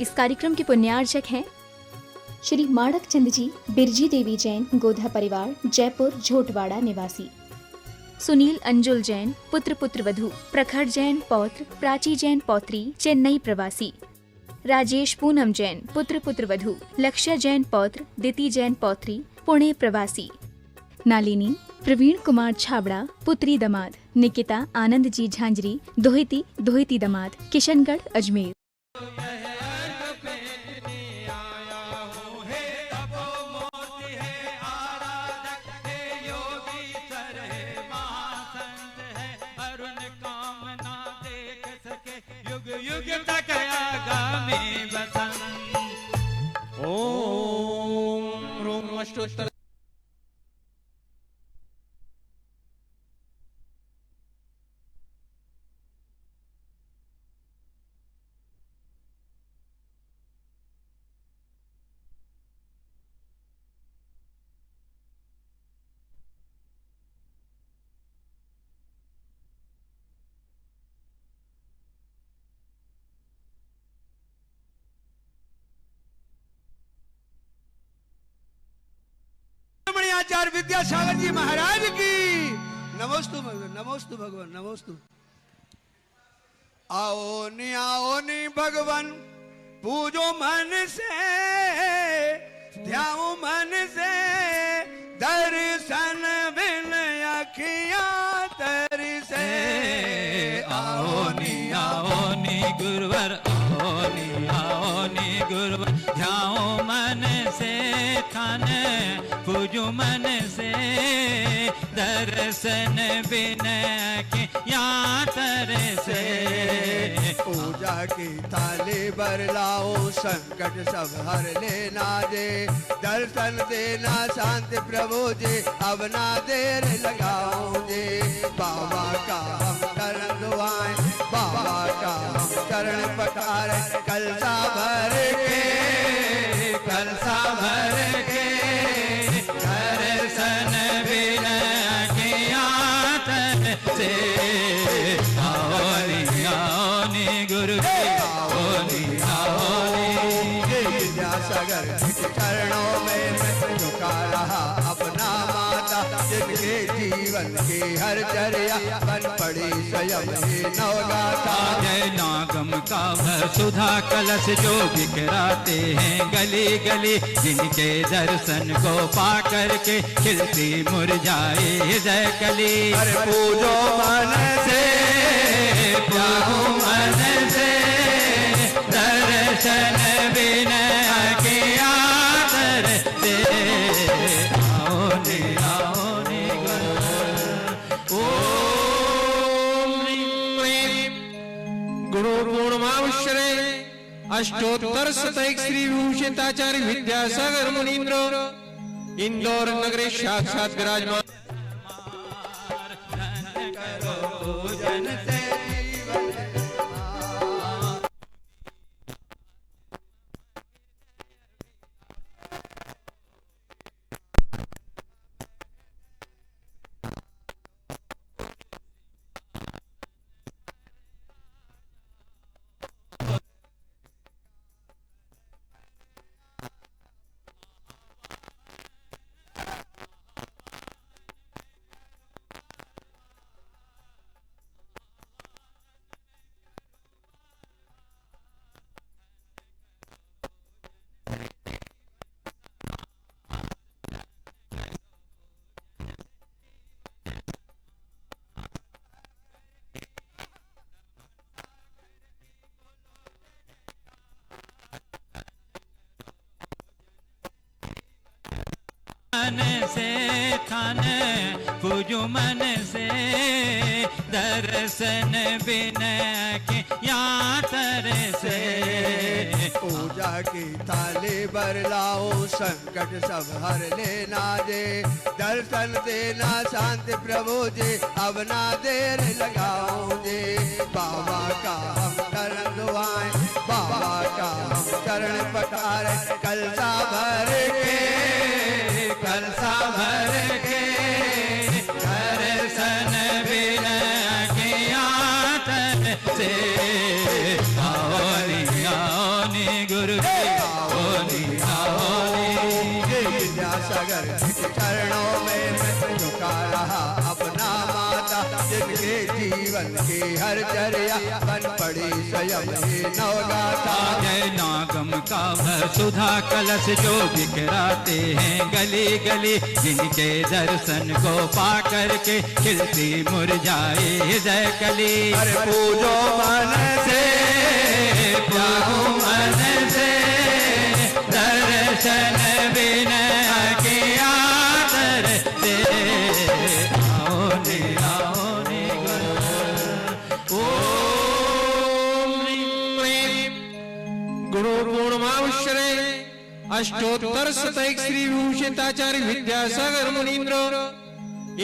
इस कार्यक्रम के पुण्यार्चक हैं श्री माणक चंद जी, बिरजी देवी जैन, गोधा परिवार, जयपुर झोटवाड़ा निवासी। सुनील अंजुल जैन, पुत्र पुत्र वधू, प्रखर जैन पौत्र, प्राची जैन पौत्री, चेन्नई प्रवासी। राजेश पूनम जैन, पुत्र पुत्र वधू, लक्ष्य जैन पौत्र, दिति जैन पौत्री, पुणे प्रवासी। नालिनी प्रवीण कुमार छाबड़ा, पुत्री दमाद। निकिता आनंद जी झांझरी, दोहिती दोहिती दमाद, किशनगढ़ अजमेर। युग तक आगामी बसंत। ओम रोम अष्टोत्तर। आचार्य विद्यासागर जी महाराज की नमोस्तु भगवान, नमोस्तु भगवान, नमोस्तु। आओ नी भगवान, पूजो मन से, ध्याओ मन से, दर्शन बिन अखियां तरसे। आओ नी गुरुवर, आओ नी गुरुवर, ध्याओ मन से, खाने पूजो मन से, दर्शन बिन यहाँ तरसे। पूजा की थाली बरलाओ, संकट सब हर लेना दे, दर्शन देना शांति प्रभु जी, अब ना देर लगाओ जी। बाबा का हम चरण दुआएं, बाबा का हम चरण पखारे, कलसा भर के, कलसा भर के, दर्शन बिन यहाँ तरसे। आओ नी गुरु, आओ नी विद्यासागर चरणों में मैं झुका रहा अपना माता, जिनके जीवन की हर चर्या बन पड़ी स्वयं ही नवगाथा। जय नागम का सुधा कलश जो बिखराते हैं गली गली, जिनके दर्शन को पा करके खिलती मुरझाए जय कली। अरे पूजो मन से, पूजो मन से, दर्शन बिन किया तरसे। आओ नी ओम ह्रीं गुरु पूर्णमावश्रे अष्टोत्तर शतैक श्री विभूषिताचार्य विद्यासागर मुनीन्द्र इंदौर नगरे साक्षात विराजमान। जन से मन से, खाने पूजो मन से, दर्शन बिन यहाँ तरसे। पूजा की थाली बरलाओ, संकट सब हर लेना दे, दर्शन देना शांति प्रभु जी, अब ना देर लगाओ जी। बाबा का हम चरण दुआएं, बाबा का हम चरण पखारे, कलसा भर के, कलसा भर के, दर्शन बिन यहाँ तरसे। आओ नी गुरुदेव ये विद्यासागर के चरणों में मैं झुका रहा अपना माता, जिनके जीवन की हर चर्या बन पड़ी स्वयं ही नवगाथा। जय नागम का वह सुधा कलश जो बिखराते हैं गली गली, जिनके दर्शन को पा करके खिलती मुरझाए हृदय कली। अरे पूजो मन से, पूजो मन से, दर्शन विनय की आदर से। आओ ने ओम ह्रीं गुरु पूर्णमावश्यरे अष्टोत्तर शतैक श्री विभूषिताचार्य विद्यासागर मुनीन्द्र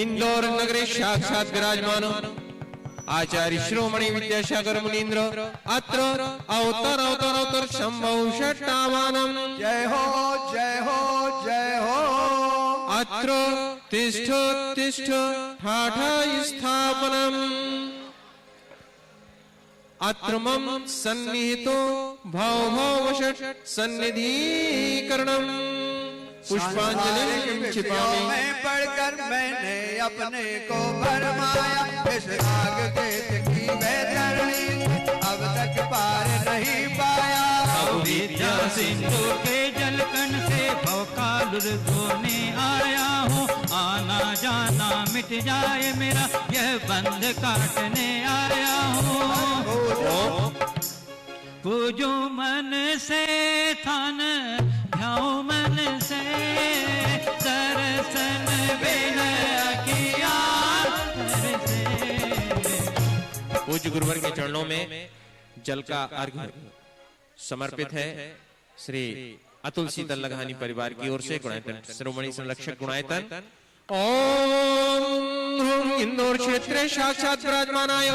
इंदौर नगरे साक्षात् विराजमान आचार्य शिरोमणि विद्यासागर मुनीन्द्र अत्र अवतर अवतर अवतर शंभौ षट्टावानम्। जय हो जय हो जय हो। अत्र तिष्ठ तिष्ठ ठाठा स्थापनम्। अत्र मम सन्निहितो भाव भाववशत् सन्निधीकरणम्। पुष्पांजलि छिपामि में पढ़कर मैंने अपने को भरमाया, इस राग देश की वैतरणी अब तक पार नहीं पाया। विद्या सिंधु के जलकण से भवकालुर धोने आया हूँ, आना जाना मिट जाए मेरा यह बंध काटने आया हूँ। पूजो मन से थान ध्याओ मन से, दर्शन विनय की आदर से। पूज्य गुरुवर के चरणों में जल का अर्घ्य समर्पित है। श्री अतुल शीतल लघानी परिवार की ओर से गुणायतन शिरोमणि संरक्षक गुणायतन ओम इंदौर क्षेत्र साक्षात् विराजमानाय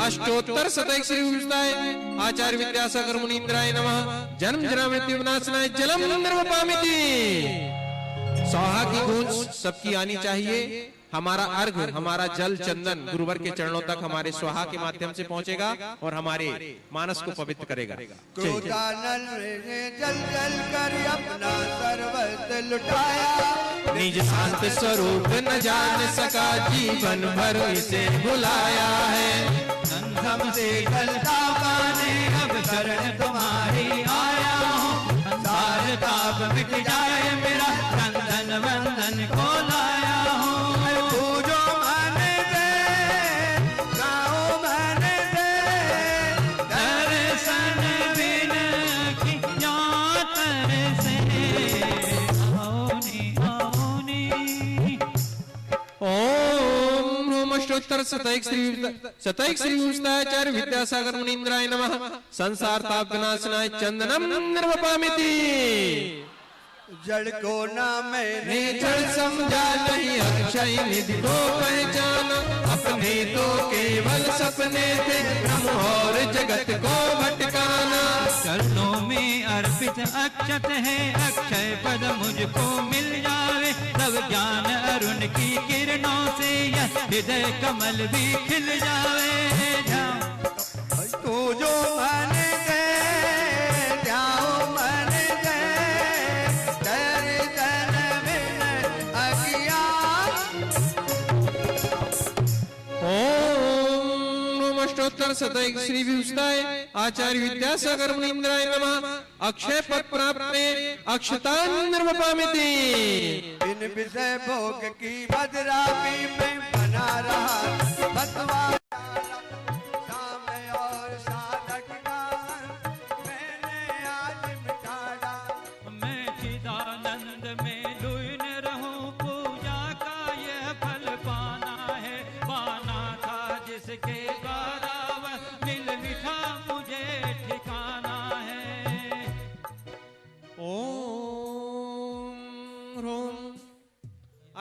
अष्टोत्तर शतैक श्री विभूषिताय आचार्य विद्यासागर मुनीन्द्राय नमः। जन्म जरा मृत्यु विनाशनाय जलम निर्वपामिति। स्वाहा की गूंज सबकी आनी चाहिए। हमारा अर्घ हमारा जल चंदन गुरुवर के चरणों तक हमारे स्वाहा के माध्यम से पहुंचेगा और हमारे मानस को पवित्र करेगा। क्रोधानल ने जल जल कर अपना सर्वस्व लुटाया, निज शांत स्वरूप न जान सका जीवन भर इसे भुलाया है। संगम से गलता पाने अब शरण तुम्हारी आया हूँ, संसार ताप मिट जाए मेरा चंदन वंदन को लाया हूँ। पूजो मन से गाओ मन से, दर्शन विनय की यातर से। आओ नी ओम अष्टोत्तर शतैक श्री विभूषिताचार्य विद्यासागर मुनीन्द्राय नमः। संसार ताप विनाशनाय चंदनम निर्वपामिति। जड़ को ना मैंने जड़ समझा नहीं अक्षय निधि को पहचाना, अपने तो केवल सपने थे ब्रह्म और जगत को भटकाना। चरणों में अर्पित अक्षत है, अक्षय पद मुझको मिल जावे, तब ज्ञान अरुण की किरणों से यह हृदय कमल भी खिल जावे। तू जो मन दे जाओ मन दे, दर्शन विनय अज्ञान। ओम अष्टोत्तर शतैक श्री विभूषिताय आचार्य विद्यासागर मुनीन्द्राय नमः। अक्षय पद प्राप्त अक्षतान निर्वपामिति। इन विषय भोग की मदरापी में बना रहा बतवा, सामने और साधक का मैंने आज मिटाया। मैं चिदानंद में लीन रहूं, पूजा का यह फल पाना है, पाना था जिसके द्वारा वह मिल मिठा मुझे ठिकाना है। ओम ह्रोम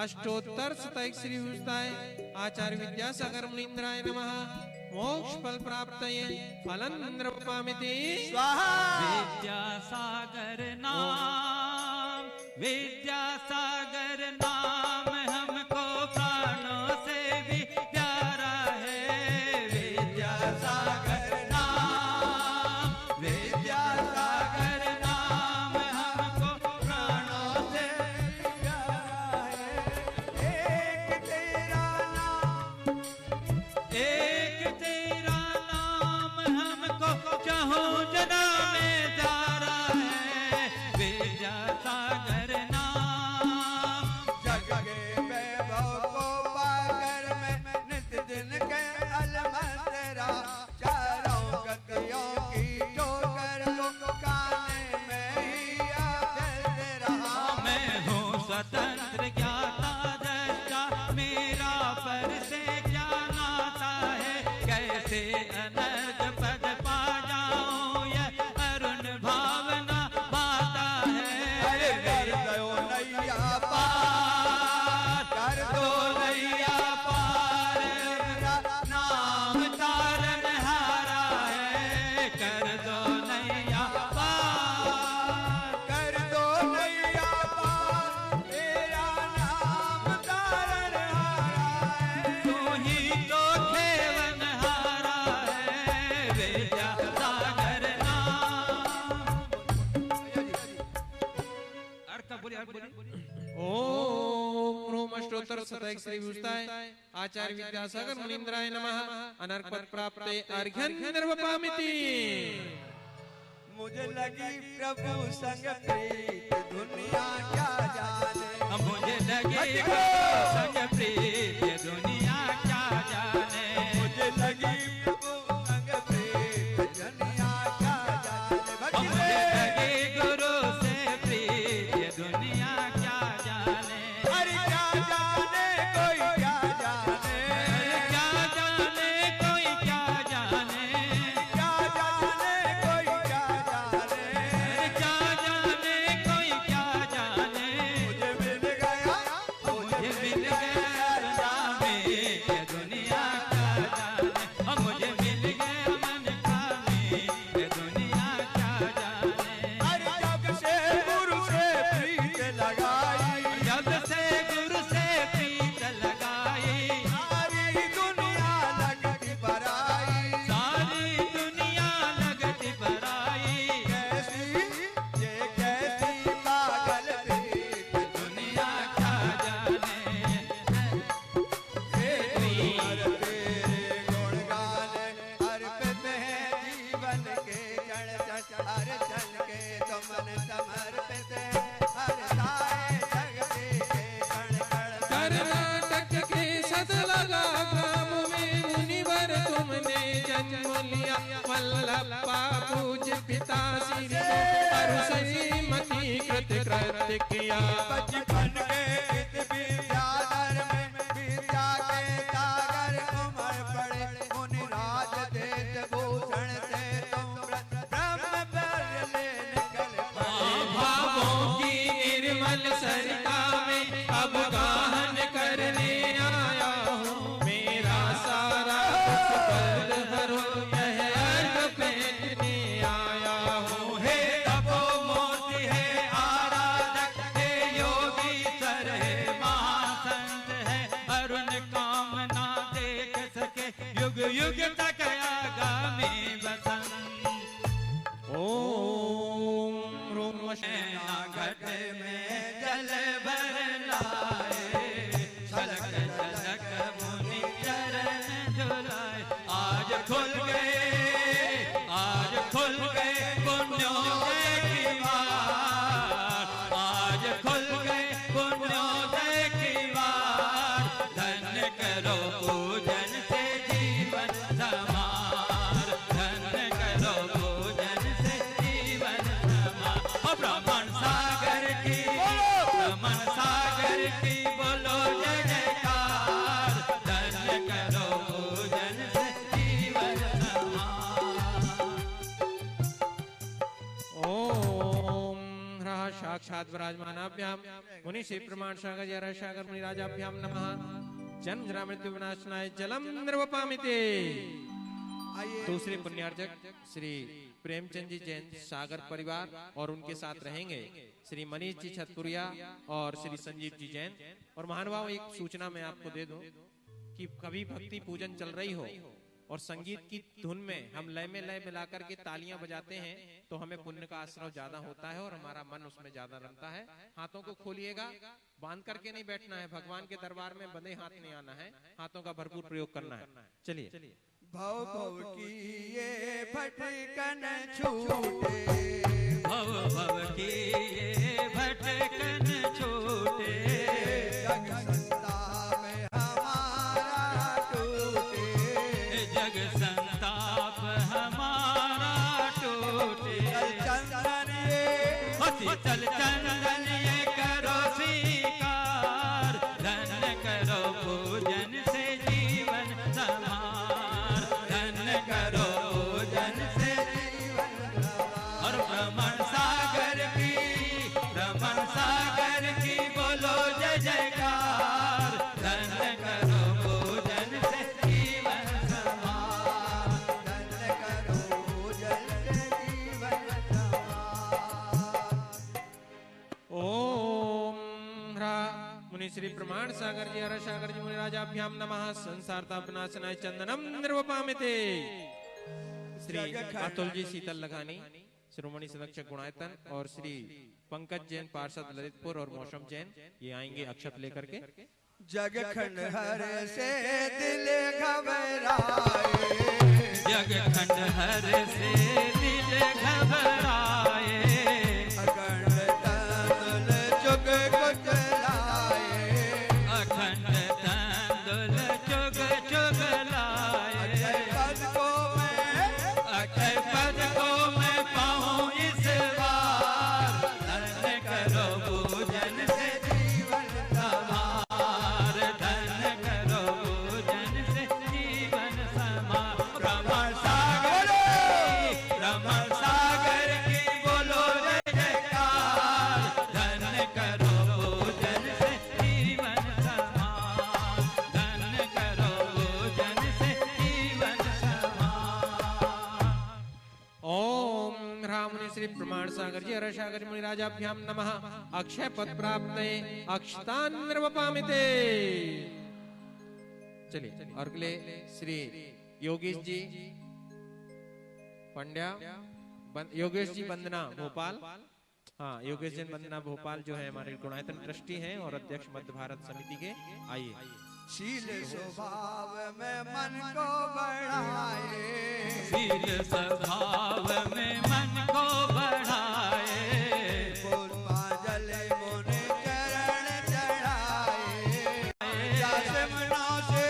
अष्टोत्तर शतैक श्री विभूषिताय आचार्य विद्यासागर मुनीन्द्राय नमः। मोक्ष फल प्राप्तये फलं निर्वपामिति। स्वाहा। विद्यासागर नाम, विद्यासागर नाम हमको प्राणों से भी प्यारा है। विद्यासागर नाम, विद्यासागर नाम गंगा में जा रहा है विद्यासागर नाम। जग के वैभव को पाकर मैं नित दिन के अलमत तेरा, चारों गतियों की ठोकर को काने में ही आकर रहा। मैं हूँ स्वतंत्र ज्ञाता दृष्टा, मेरा पर से क्या नाता है, कैसे अनर्थ पद पा जाऊं यह अरुण भावना बाता अरे है। कर दो नैया पार, कर दो नैया पार, मेरा नाम तारन हारा है, कर दो नैया पार। कर दो नैया पार, मेरा नाम तारन हारा है। तू ही तो खेवन हारा है विद्यासागर नाम। अर्थ बोलिए, अर्थ बोलिए। ओम रोम अष्टोत्तर शतक श्री विभूषिताय आचार्य विद्यासागर मुनीन्द्राय नमः। अनर्क पद प्राप्ते अर्घ्यं निर्वपामिति। मुझे लगी प्रभु संग प्रीत, दुनिया क्या जाने। मुझे लगी संग प्रीत ये दुनिया क्या जाने। मुझे लगी प्रभु संग प्रीत, दुनिया क्या जाने। मुझे लगी गुरु से प्रीत ये दुनिया क्या जाने। अरे क्या जाने कोई क्या जाने, क्या जाने कोई क्या जाने, क्या जाने कोई क्या जाने। क्या जाने कोई क्या जाने। मुझे मिल गया, मुझे मिल गया रामे ये दुनिया क्या जाने। और मुझे मिल गया मन कामे ये दुनिया क्या जाने। अरे जब से गुरु से प्रीत लगाई, जब से गुरु से प्रीत लगाई, सारी दुनिया लगती बराई। सारी दुनिया लगती बराई। कैसी ये कैसी पागल प्रीत, दुनिया क्या जाने। हे गुरुवर तेरे गुण गाने अर्पित है जीवन के जड़ जड़। हर जन के तो मन समर्पित है, हर साए जगते के कण कण। कर्नाटक के सदलगा ग्राम में मुनिवर तुमने जन्म लिया। वल्लभा पूज्य पिता श्री को अरुसई मति कृत कृत्य किया। बचपन के इत विद्याधर में विद्या के सागर उमड़ पड़े। मुनिराज देश भूषण से तुम ब्रह्म पर ले निकल पड़े। भावों की निर्मल सरिता में अब गाहन करने आया हूँ। मेरा सारा दुख दर्द हरो यह अर्घ पहनने आया हूँ। हे तपोमूर्ति है आराधक, हे योगीश्वर है महासंत है, अरुण कामना देख सके युग युग तक आगामी बसंत। ओम रोम नैना घट में जल भर लाए, झलक झलक मुनि चरण झुलाए। आज खुल गए, आज खुल गए पुण्योदय की वार। आज खुल गए पुण्योदय की वार। धन्य करो पूजन से जीवन समार, धन्य करो पूजन से जीवन समार। और ब्रह्मण सागर की, ब्रह्मण सागर की बोलो जय जयकार। धन्य करो पूजन से जीवन समार। ओम रहा साक्षात विराजमानाभ्याम मुनि श्री प्रमाण सागर जय सागर मुनि राजाभ्याम नमः। जन्म जरा मृत्यु विनाशनाय जलम निर्वपामिते। दूसरे पुण्यार्चक श्री प्रेमचंद जी जैन सागर परिवार और उनके साथ रहेंगे श्री मनीष जी छतपुरिया और श्री संजीव जी जैन। और महानुभाव एक सूचना मैं आपको दे दूं कि कभी भक्ति पूजन चल रही हो और संगीत की धुन में हम लय में लय मिलाकर के तालियां बजाते हैं तो हमें पुण्य का आश्रय ज्यादा होता है और हमारा मन उसमें ज्यादा रमता है। हाथों को खोलिएगा, बांध करके नहीं बैठना है, भगवान के दरबार में बंधे हाथ नहीं आना है, हाथों का भरपूर प्रयोग करना है। चलिए। भव भव की ये भटकन छूटे, भव भव की ये भटकन छूटे, जग संताप हमारा टूटे, जग संताप हमारा टूटे। चंदन ये शीतल चंदन ये करो स्वीकार, धन करो पूजन से जीवन समार, धन करो पूजन से जीवन सवार। और भ्रमण सागर की बोलो जय जयकार, धन करो पूजन से जीवन समार। धन करो पूजन से जीवन सवार। ओम ह्रा मुनि श्री प्रमाण सागर जी हर सागर जी मुनि राजाभ्याम नमः। संसार तापनाशनाय चंदनम निर्वपामिते। श्री अतुल जी शीतल लगानी, शिरोमणि संरक्षक गुणायतन और श्री पंकज जैन पार्षद ललितपुर और मौसम जैन ये आएंगे अक्षत लेकर के। जग खंड हर से दिल घबराए, जग खंड हर से दिल घबराए, अखंड तंदुल जुग कुचलाए, अखंड तंदुल चुग चुग लाए, अक्षय पद को मैं पाऊं इस बार, धन करो पूजन से जीवन समार, धन करो पूजन से जीवन समार। रमण सागर की बोलो जय जयकार, धन करो पूजन से जीवन समार, धन करो पूजन से जीवन समार। ओम ह्रा मुनि श्री प्रमाण सागर जी हर सागर मुनि राजाभ्याम नमः। अक्षय पद प्राप्त अक्षतान निर्वपामिते। चलिए और अगले श्री योगेश जी पंड्या, योगेश जी वंदना भोपाल। हाँ, योगेश जी वंदना भोपाल जो है हमारे गुणायतन ट्रस्टी हैं और अध्यक्ष मध्य भारत समिति के। आइए। शील स्वभाव में मन को बढ़ाए, शील स्वभाव में मन को बढ़ाए, पुष्पांजलि मुनि चरण चढ़ाए, जासमनों से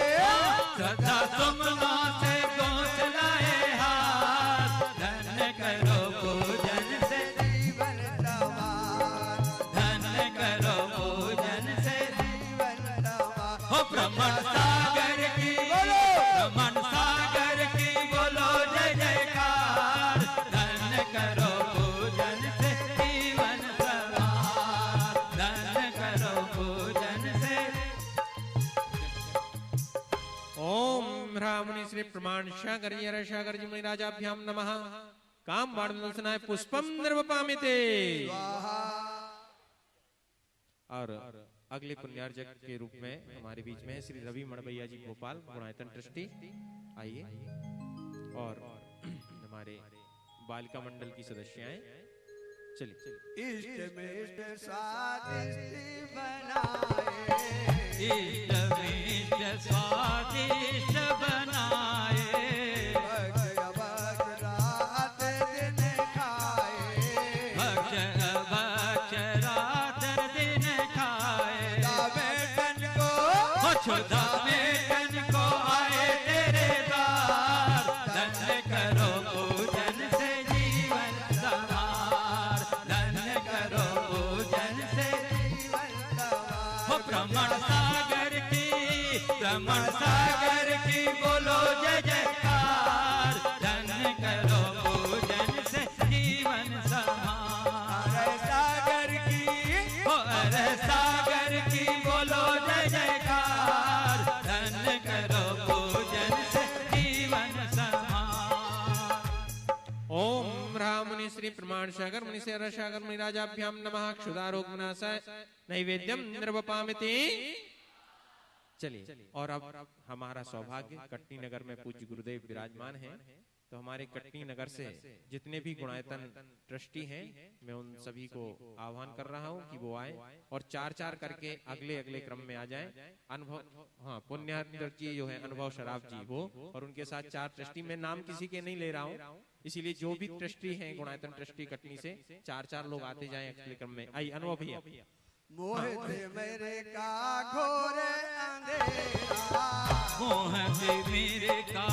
सदा सुमनों से गोच लाए हाथ, धन करो पूजन से जीवन सवार, धन करो पूजन से। जीवन सवार। हो भ्रमण सागर की बोलो, भ्रमण सागर की बोलो जय जयकार, धन करो पूजन से जीवन सवार, धन करो पूजन से। ओम ह्रा मुनि श्री प्रमाण सागर जी हर सागर जी मुनि राजाभ्याम नमः। काम वाणनाय पुष्पम निर्वपामिते। और अगले पुण्यार्जक के रूप में हमारे बीच में श्री रवि मणभैया जी भोपाल गुणायतन ट्रस्टी। आइए। और हमारे बालिका मंडल की सदस्याएं। चलिए। इष्ट मिष्ट स्वादिष्ट बनाए, इष्ट मिष्ट स्वादिष्ट बनाए, भक्त भक्त रात दिन खाए, भक्ष भक्ष रात दिन खाए, दावेटन को छुदा मेटन को आए तेरे द्वार, धन करो पूजन से जीवन सवार, धन करो पूजन से। जीवन सवार। हो भ्रमण सागर की बोलो जय जयकार, धन करो पूजन से जीवन समार। अरे सागर की हो अरे सागर की बोलो जय जयकार, धन करो पूजन से जीवन समार। ओम ह्रा मुनि श्री प्रमाण सागर मुनि से हर सागर मुनि राजाभ्याम नमः। क्षुधारोग विनाशाय नैवेद्यम निर्वपामिति। चलिए। और अब हमारा सौभाग्य कटनी नगर में पूज्य गुरुदेव विराजमान हैं। तो हमारे कटनी नगर से जितने भी गुणायतन ट्रस्टी हैं, मैं उन सभी को आह्वान कर रहा हूं कि वो आए और चार चार करके अगले अगले क्रम में आ जाएं। अनुभव, हाँ, पुण्यार्थ जी जो है अनुभव शराब जी वो, और उनके साथ चार ट्रस्टी। मैं नाम किसी के नहीं ले रहा हूं, इसीलिए जो भी ट्रस्टी हैं गुणायतन ट्रस्टी कटनी से, चार चार लोग आते जाएं अगले क्रम में। आइए अनुभव भैया। मोहित मेरे का घोर अंधेरा, मोहित मेरे का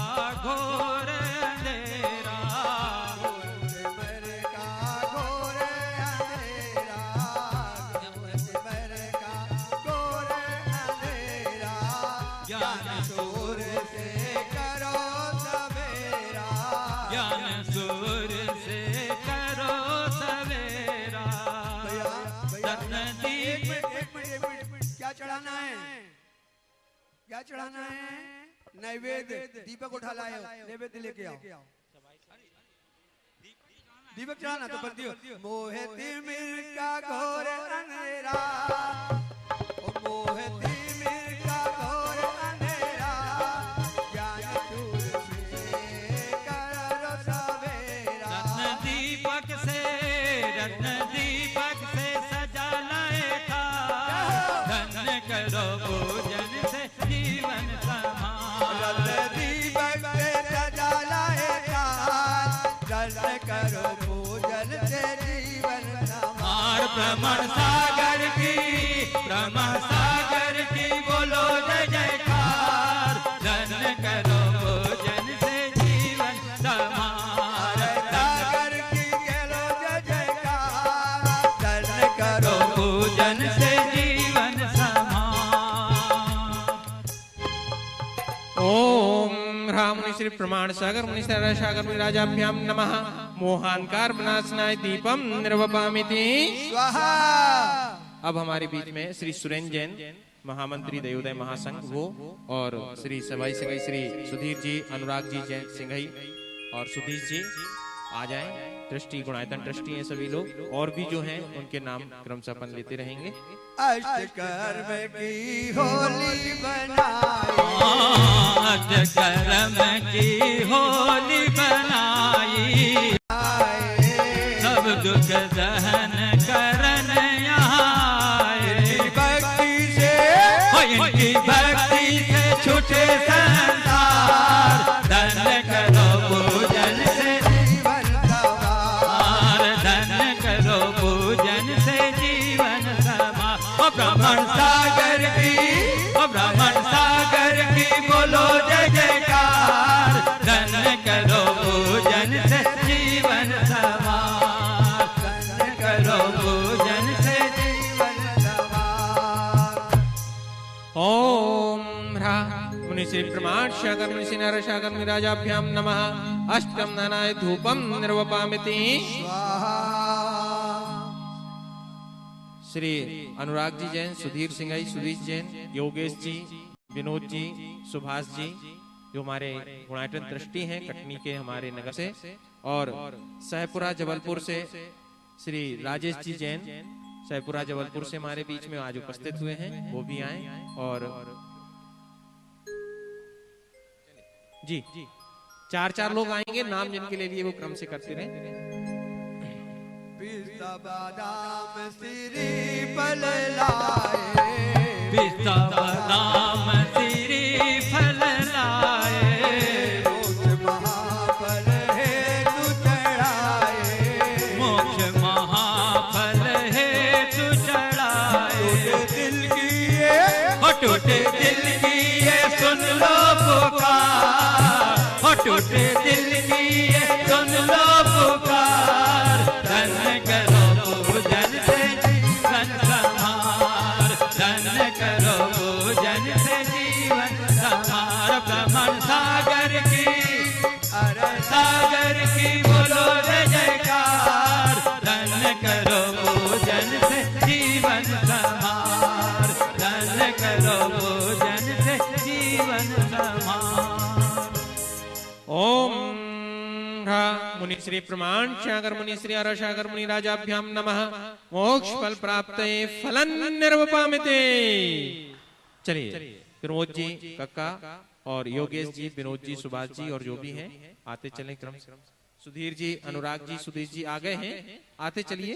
घोर अंधेरा, मोहित मेरे का घोर अंधेरा, मोहित मेरे का घोर अंधेरा, ज्ञान सूर से करो सवेरा, ज्ञान सूर से करो सवेरा। क्या चढ़ाना है, क्या चढ़ाना है? नैवेद्य, दीपक उठा लाओ, नैवेद्य लेके आओ। दीपक चढ़ाना तो बंदी हो। मोहे तिमिर का घोर अंधेरा, ओ मोहे तिमिर का घोर अंधेरा, ज्ञान सूर से करो सवेरा। रत्न दीपक से सजा लाए था, धन्य करो पूजन से जीवन समार। रत्न दीपक से सजा लाए था, धन्य करो पूजन से जीवन समार। भ्रमण सागर की बोलो जय जयकार, धन्य करो पूजन से जीवन समार। सागर की बोलो जय जयकार, धन्य करो पूजन से जीवन समार। ओम ह्रां मुनि श्री प्रमाण सागर मुनि श्री सागर मुनि राजाभ्याम नमः। मोहानकार विनाशनाय दीपम निर्वपामिति स्वाहा। अब हमारे बीच में श्री सुरेंद्र जैन महामंत्री दयोदय महासंघ वो, और श्री सभाई सिंघई श्री सुधीर जी, अनुराग जी जैन सिंघई और सुधीर जी आ जाएं। ट्रस्टी गुणायतन ट्रस्टी हैं सभी लोग, और भी जो हैं उनके नाम क्रमशः अपन लेते रहेंगे। अष्टकर्म की होली बनाई, अष्टकर्म की होली बनाई, सब दुख दहन करन यहाँ आए। भक्ति से इनकी भक्ति से छूटे संसार, धन्य करो पूजन से जीवन सवार, धन्य करो पूजन से जीवन समार। ओ ब्राह्मण सागर की बोलो जय जयकार, धन्य करो पूजन से जीवन समार, धन्य करो पूजन से जीवन समार। ओम ह्रां मुनि श्री प्रमाण सागर मुनि श्री नारायण सागर मुनि राजाभ्याम नमः। अष्टम नानाय धूपम निर्वपामिति स्वाहा। श्री अनुराग जी जैन, सुधीर सिंघई, सुधीर जैन, योगेश जी, विनोद जी, सुभाष जी जो हमारे गुणायतन ट्रस्टी हैं कटनी के हमारे नगर से, और सहपुरा जबलपुर से श्री राजेश जी जैन, सहपुरा जबलपुर से हमारे बीच में आज उपस्थित हुए हैं, वो भी आए। और जी चार चार लोग आएंगे, नाम जिनके ले लिए वो क्रम से करते रहे। पिस्ता बादाम श्री फल लाए, पिस्ता बादाम श्री फल लाए, मोक्ष महाफल हेतु चढ़ाए, मोक्ष महाफल हेतु चढ़ाए। टूटे दिल की ये सुन लो पुकार, टूटे दिल की ये सुन लो पुकार, धन्य करो पूजन से जीवन समार, धन्य करो पूजन से जीवन समार। ब्रह्मण सागर की बोलो जय जयकार, धन्य करो पूजन से जीवन समार, धन्य करो पूजन से जीवन समार। ओम ह्रां मुनि श्री प्रमाण सागर मुनि श्री अर सागर मुनि राजाभ्याम नमः। मोक्ष फल प्राप्त फलन निर्वपामिते। चलिए प्रमोद जी, कक्का और योगेश जी, विनोद जी, सुभाष जी और जो भी हैं आते चले क्रम से। सुधीर जी, अनुराग जी, सुधीर जी आ गए हैं, आते चलिए।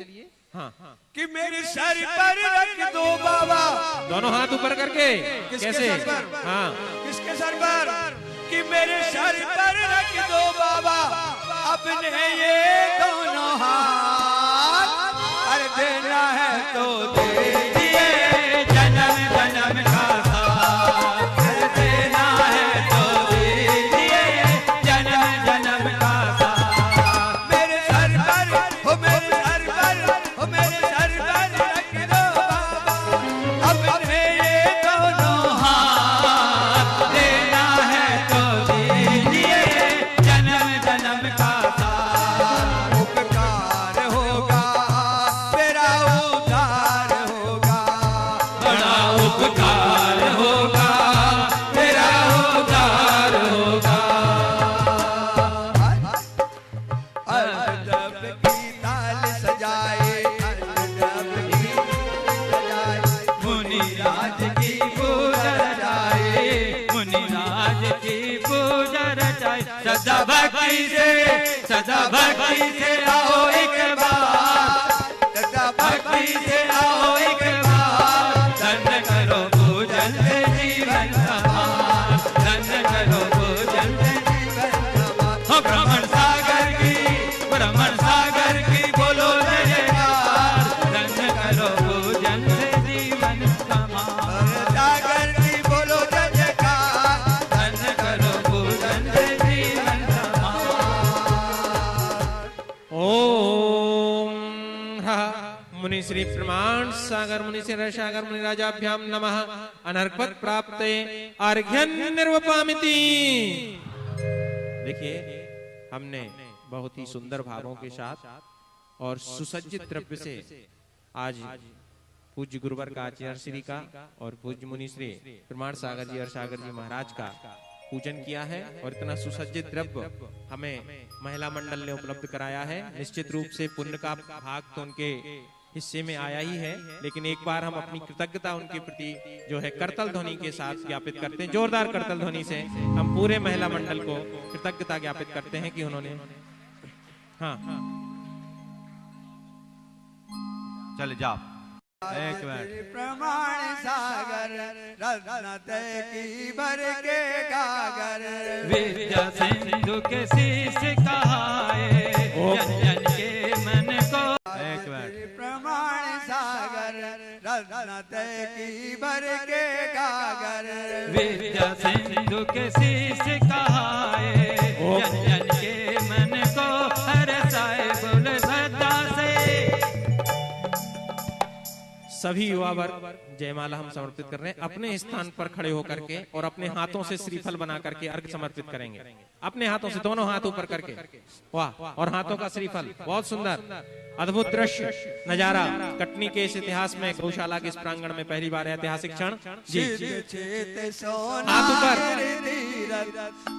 हाँ कि मेरे सर पर रख दो बाबा, दोनों हाथ ऊपर करके। कैसे? सर पर? हाँ, किसके सर पर? कि मेरे सर पर रख दो बाबा अपने ये दोनों हाथ, अरे देना है तो दे दिए जन्म जन्म का साथ, अरे देना है तो दे दिए जन्म जन्म का साथ। मेरे सर पर हो, मेरे सर पर हो, मेरे सर पर रख दो बाबा अपने ये दोनों हाथ, देना है तो दीजिए जन्म जन्म का साथ। उपकार होगा तेरा उद्धार होगा, बड़ा उपकार होगा तेरा उद्धार होगा। अरदब की ताल सजाए, अरदब की सजाए, मुनिराज की पूजा रचाए, मुनिराज की पूजा रचाए। सदा भक्ति से आओ एक बार, सदा भक्ति से आओ एक बार, धन्य करो पूजन से जीवन समान, धन्य करो पूजन से जीवन समान। हो भ्रमण सागर की बोलो जयकार, धन्य करो पूजन से जीवन समान। सागर की बोलो जयकार, धन्य करो पूजन से जीवन समान। ओम मुनि श्री प्रमाण सागर मुनि श्री सागर मुनि राजाभ्याम नमः। अनर्पत प्राप्ते अर्घ्यं निर्वपामिति। देखिए, हमने बहुत ही सुंदर भावों के साथ और सुसज्जित द्रव्य से आज पूज्य गुरुवर का आचार्य श्री का और पूज्य मुनि श्री प्रमाण सागर जी और सागर जी महाराज का पूजन किया है। और इतना सुसज्जित द्रव्य हमें महिला मंडल ने उपलब्ध कराया है। निश्चित रूप से पुण्य का भाग तो उनके हिस्से में आया ही है, लेकिन एक बार हम अपनी कृतज्ञता उनके प्रति जो है करतल ध्वनि के साथ ज्ञापित करते हैं। जोरदार करतल ध्वनि से हम पूरे महिला मंडल को कृतज्ञता ज्ञापित करते हैं कि उन्होंने हाँ चले जाओ एक मिनट। प्रमाण सागर रत्न की भर के गागर, विद्या सिंधु के शीश कहाए, जन जन के मन को। एक मिनट। प्रमाण सागर रत्न की भर के गागर, विद्या सिंधु के शीश कहाए, जन जन के मन को हरसाए। बोल श्रद्धा से सभी युवा वर्ग जयमाला हम समर्पित कर रहे हैं। अपने स्थान पर खड़े होकर के और अपने हाथों से श्रीफल बना करके अर्घ समर्पित करेंगे। अपने हाथों से, दोनों हाथ ऊपर करके, वाह, और हाथों का श्रीफल। बहुत सुंदर अद्भुत दृश्य नजारा। कटनी के इस इतिहास में गौशाला के इस प्रांगण में पहली बार ऐतिहासिक क्षण जी। हाथ ऊपर।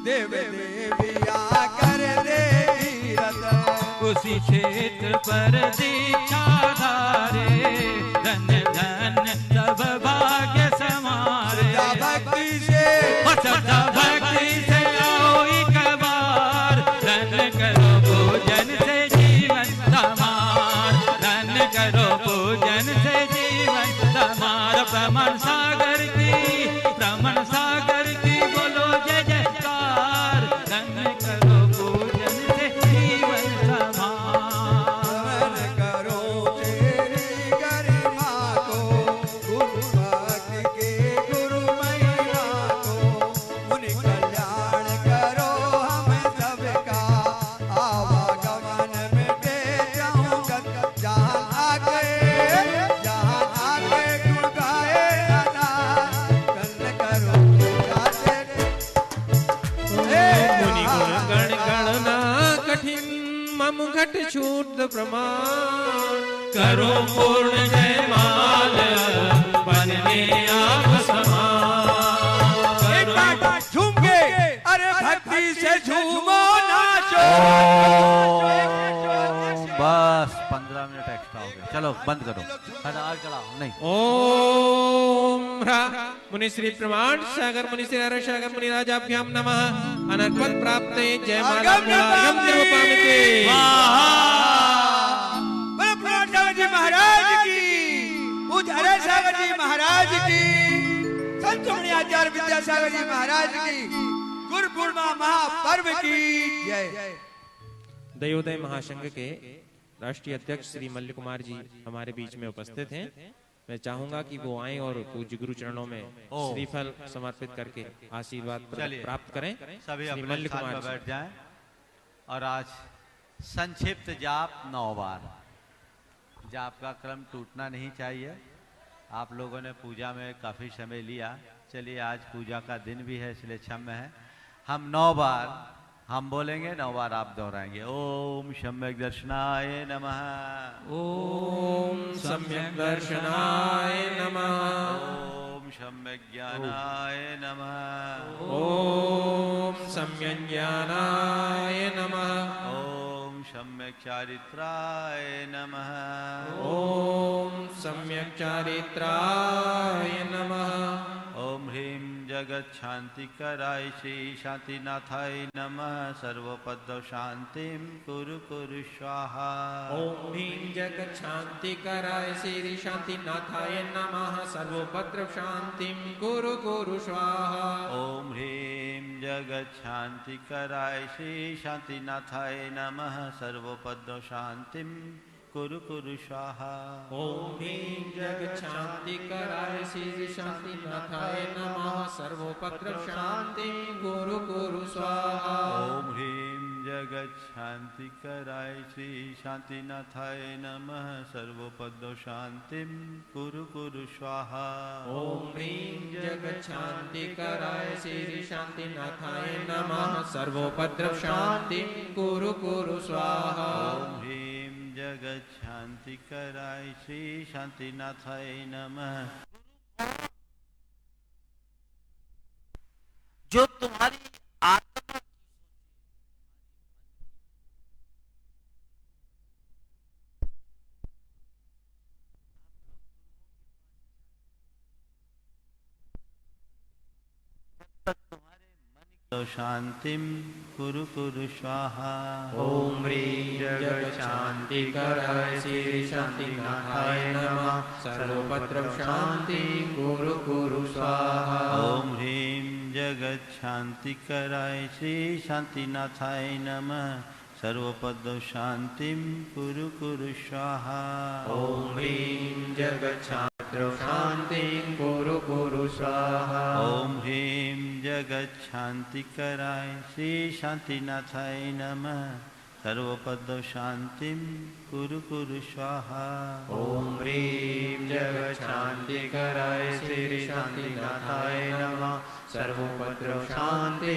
देव देविया कर दे उसी क्षेत्र पर दीक्षा धारे, धन्य धन्य सब भाग्य समारे। भक्ति से सदा भक्ति से आओ एक बार, धन्य करो पूजन से जीवन समार, धन्य करो पूजन से जीवन समार। प्रमाण सागर की बोलो जय जयकार, धन्य करो पूजन से जीवन समार। करो तेरी गरिमा को, गुरु भक्ति के गुरु महिमा को, मुनि कल्याण करो हम सबका, आवागमन में दे जाऊं गत। जहाँ आगे गुण गाए अनाथ, कल करो मुनि गुण गण गणना कठिन, मम घट छूट प्रमाण। करो पूर्ण जयमाल, बनने आप समान। एक बार झूम के, अरे भक्ति से झूमो नाचो। बस 15 15 मिनट एक्स्ट्रा हो गया, चलो बंद करो, आग चलाओ। नहीं, ओम मुनिश्री प्रमाण सागर मुनिश्री हर सागर मुनि राजाभ्याम नमः अनर्पण प्राप्त जय माला मूलार्घ्यम निर्वपामिते। बोलो प्रमाण सागर जी महाराज की, पूज्य हरे सागर जी महाराज की, संत मुनि आचार्य विद्यासागर जी महाराज की, गुरु पूर्णिमा महापर्व की जय। दयोदय महासंघ के राष्ट्रीय अध्यक्ष श्री मल्ल कुमार जी हमारे बीच में उपस्थित हैं। मैं चाहूंगा कि वो आएं और पूज्य गुरु चरणों में श्रीफल समर्पित करके आशीर्वाद प्राप्त करें। सभी श्री अपने मल्ल स्थान कुमार पर जी। बैठ जाएं। और आज संक्षिप्त जाप 9 बार। जाप का क्रम टूटना नहीं चाहिए। आप लोगों ने पूजा में काफी समय लिया, चलिए आज पूजा का दिन भी है इसलिए क्षम्य है। हम 9 बार हम बोलेंगे, 9 बार आप दोहराएंगे। ओम सम्यक दर्शनाय नमः, ओम सम्यक दर्शनाय नमः, ओम सम्यक ज्ञानाय नमः, ओम सम्यक ज्ञानाय नमः, ओम सम्यक चारित्राय नमः, ओम सम्यक चारित्राय नमः, ओम ह्रीं जगत शांति कराय श्री शांतिनाथाय नमः। सर्वपद शांतिं कुरु कुरु स्वाहा। ओम ह्रीं जगत शांति कराय श्री शांतिनाथाय नमः। सर्वभद्र शांतिं कुरु कुरु स्वाहा। ओम ह्रीं जगत शांति कराय श्री शांतिनाथाय नमः। सर्वपद शांतिं कुरु कुरु स्वाहा। ओम ह्रीं जगत शांति कराय श्री शांतिनाथाय नमः। सर्वोपद्र शांति कुरु कुरु स्वाहा। ओम ह्रीं जगत शांति कराय श्री शांतिनाथाय नमः। सर्वपद शांतिं कुरु कुरु स्वाहा। ओम ह्रीं जगत शांति कराय श्री शांतिनाथाय नमः। सर्वोपद्र शांति कुरु कुरु स्वाहा। ओम ह्रीं जगत शांति कराय श्री शांतिनाथाय नमः। जो तुम्हारी आत्मा शांतिं कुरु कुरु स्वाहा। ओम ह्रीं जगत शांति कराय श्री शांतिनाथाय नमः। सर्वोपद्र शांति कुरु कुरु स्वाहा। ओम ह्रीं जगत शांति कराय श्री शांतिनाथाय नमः। सर्वपद शांतिं कुरु कुरु स्वाहा। ओम ह्रीं जगत शांति कुरु कुरु स्वाहा। ओम ह्रीं जगत शांति कराय श्री शांतिनाथाय नमः। सर्वपद शांतिं कुरु कुरु स्वाहा। ओम ह्रीं जगत शांति कराय श्री शांतिनाथाय नमः। सर्वोपद्र शांति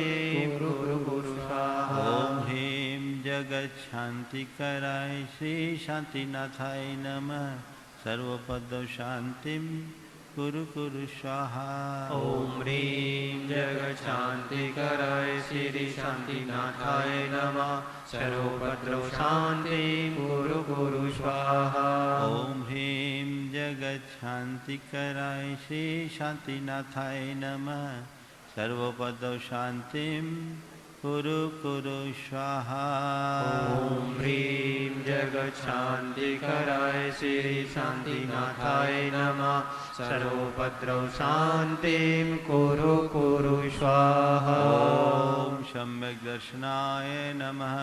कुरु कुरु स्वाहा। ओम ह्रीं जगत शांति कराय श्री शांतिनाथाय नमः। सर्वपद शांतिं कुरु कुरु स्वाहा। ओम ह्रीं जगत शांति कराय श्री शांतिनाथाय नमः। सर्वोपद्र शांति कुरु कुरु स्वाहा। ओम ह्रीं जगत शांति कराय श्री शांतिनाथाय नमः। सर्वपद शांतिं कुरु कुरु स्वाहा। ओम ह्रीं जगत शांति कराय श्री शांतिनाथाय नमः। सर्वोपद्र शांतिं कुरु कुरु स्वाहा। ओम सम्यक दर्शनाय नमः।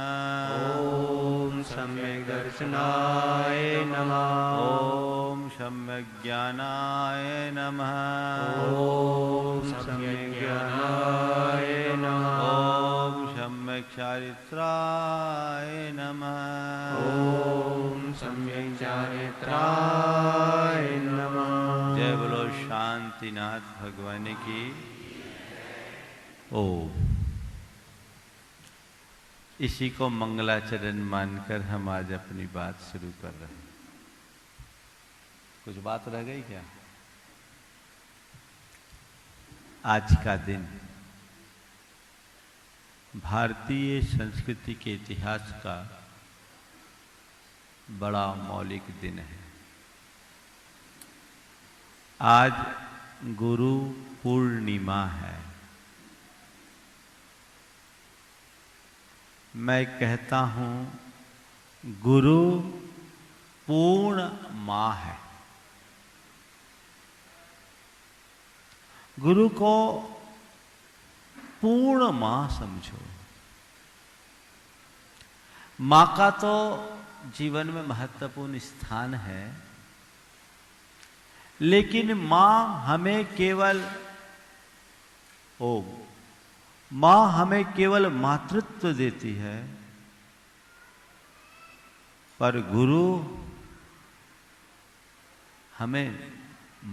ओम सम्यक दर्शनाय नमः। ओम सम्यक ज्ञानाय नमः। ओम सम्यक ज्ञानाय नमः। ओम सम्यक चारित्राय नमः। ओम सम्यक चारित्राय नमः। जय बोलो शांतिनाथ भगवान की। ओम। इसी को मंगलाचरण मानकर हम आज अपनी बात शुरू कर रहे हैं। कुछ बात रह गई क्या? आज का दिन भारतीय संस्कृति के इतिहास का बड़ा मौलिक दिन है। आज गुरु पूर्णिमा है। मैं कहता हूं गुरु पूर्ण मां है। गुरु को पूर्ण मां समझो। मां का तो जीवन में महत्वपूर्ण स्थान है, लेकिन मां हमें केवल मां हमें केवल मातृत्व देती है, पर गुरु हमें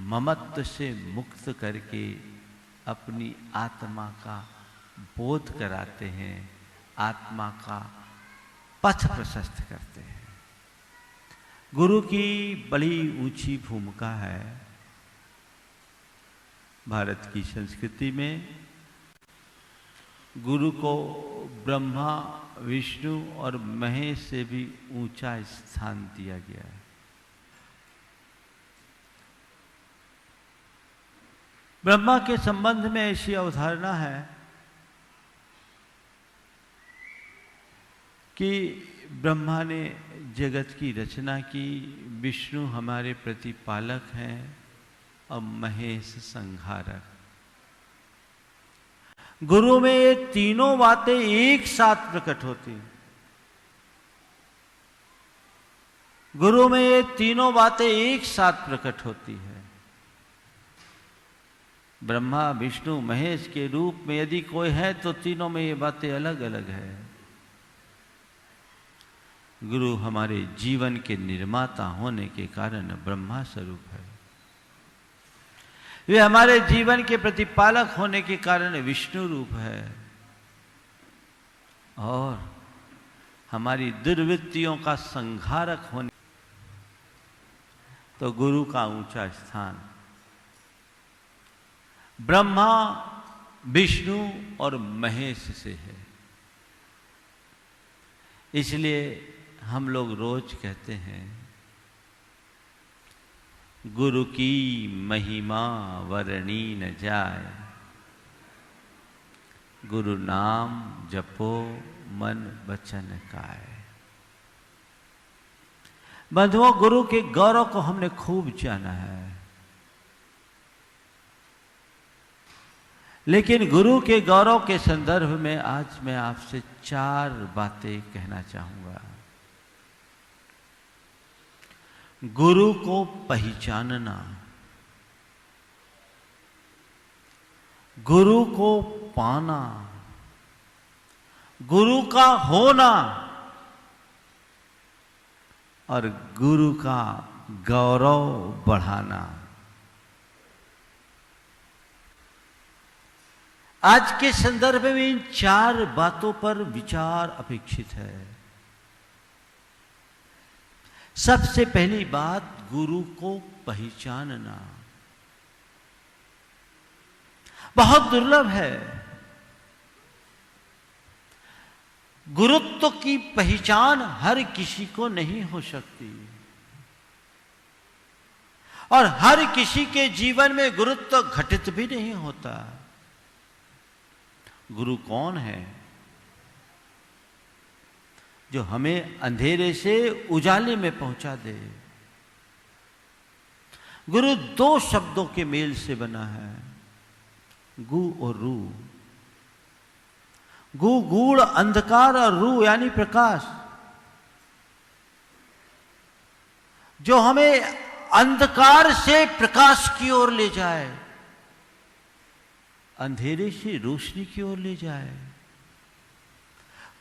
ममत्व से मुक्त करके अपनी आत्मा का बोध कराते हैं, आत्मा का पथ प्रशस्त करते हैं। गुरु की बड़ी ऊंची भूमिका है। भारत की संस्कृति में गुरु को ब्रह्मा, विष्णु और महेश से भी ऊंचा स्थान दिया गया है। ब्रह्मा के संबंध में ऐसी अवधारणा है कि ब्रह्मा ने जगत की रचना की, विष्णु हमारे प्रतिपालक हैं और महेश संहारक। गुरु में ये तीनों बातें एक साथ प्रकट होती। गुरु में ये तीनों बातें एक साथ प्रकट होती है। ब्रह्मा, विष्णु, महेश के रूप में यदि कोई है तो तीनों में ये बातें अलग अलग है। गुरु हमारे जीवन के निर्माता होने के कारण ब्रह्मा स्वरूप है। वे हमारे जीवन के प्रतिपालक होने के कारण विष्णु रूप है, और हमारी दुर्वृत्तियों का संहारक होने तो गुरु का ऊंचा स्थान ब्रह्मा, विष्णु और महेश से है। इसलिए हम लोग रोज कहते हैं गुरु की महिमा वर्णी न जाए, गुरु नाम जपो मन वचन काय। बंधुओं, गुरु के गौरव को हमने खूब जाना है, लेकिन गुरु के गौरव के संदर्भ में आज मैं आपसे 4 बातें कहना चाहूंगा। गुरु को पहचानना, गुरु को पाना, गुरु का होना और गुरु का गौरव बढ़ाना। आज के संदर्भ में इन 4 बातों पर विचार अपेक्षित है। सबसे पहली बात, गुरु को पहचानना बहुत दुर्लभ है। गुरुत्व की पहचान हर किसी को नहीं हो सकती, और हर किसी के जीवन में गुरुत्व घटित भी नहीं होता। गुरु कौन है? जो हमें अंधेरे से उजाले में पहुंचा दे। गुरु 2 शब्दों के मेल से बना है, गु और रू। गु गूढ़ अंधकार और रू यानी प्रकाश, जो हमें अंधकार से प्रकाश की ओर ले जाए, अंधेरे से रोशनी की ओर ले जाए।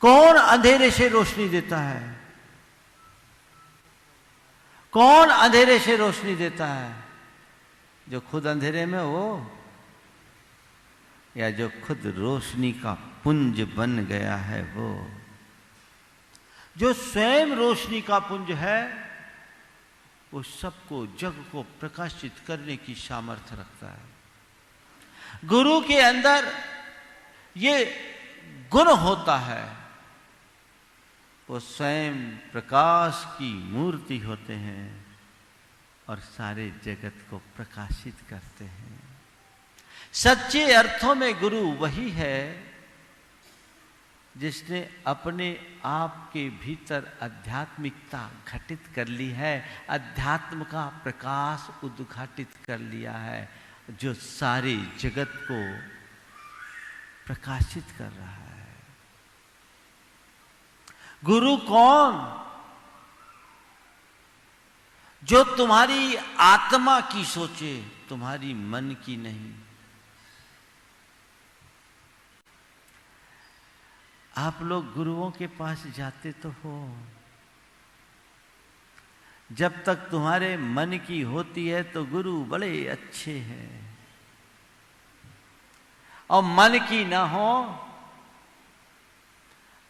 कौन अंधेरे से रोशनी देता है? कौन अंधेरे से रोशनी देता है? जो खुद अंधेरे में हो, या जो खुद रोशनी का पुंज बन गया है वो। जो स्वयं रोशनी का पुंज है, वो सबको, जग को प्रकाशित करने की सामर्थ्य रखता है। गुरु के अंदर ये गुण होता है, वो स्वयं प्रकाश की मूर्ति होते हैं और सारे जगत को प्रकाशित करते हैं। सच्चे अर्थों में गुरु वही है जिसने अपने आप के भीतर आध्यात्मिकता घटित कर ली है, अध्यात्म का प्रकाश उद्घाटित कर लिया है, जो सारे जगत को प्रकाशित कर रहा है। गुरु कौन? जो तुम्हारी आत्मा की सोचे, तुम्हारी मन की नहीं। आप लोग गुरुओं के पास जाते तो हो, जब तक तुम्हारे मन की होती है तो गुरु बड़े अच्छे हैं, और मन की ना हो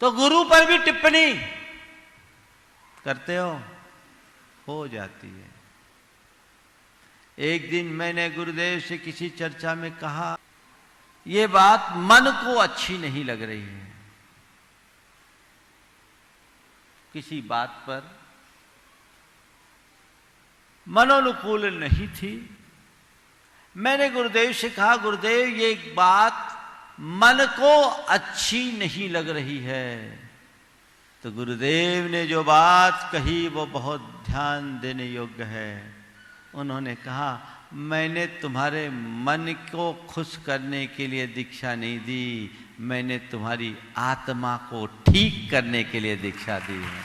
तो गुरु पर भी टिप्पणी करते हो जाती है। एक दिन मैंने गुरुदेव से किसी चर्चा में कहा, ये बात मन को अच्छी नहीं लग रही है। किसी बात पर मनोनुकूल नहीं थी। मैंने गुरुदेव से कहा, गुरुदेव ये बात मन को अच्छी नहीं लग रही है। तो गुरुदेव ने जो बात कही वो बहुत ध्यान देने योग्य है। उन्होंने कहा, मैंने तुम्हारे मन को खुश करने के लिए दीक्षा नहीं दी, मैंने तुम्हारी आत्मा को ठीक करने के लिए दीक्षा दी है।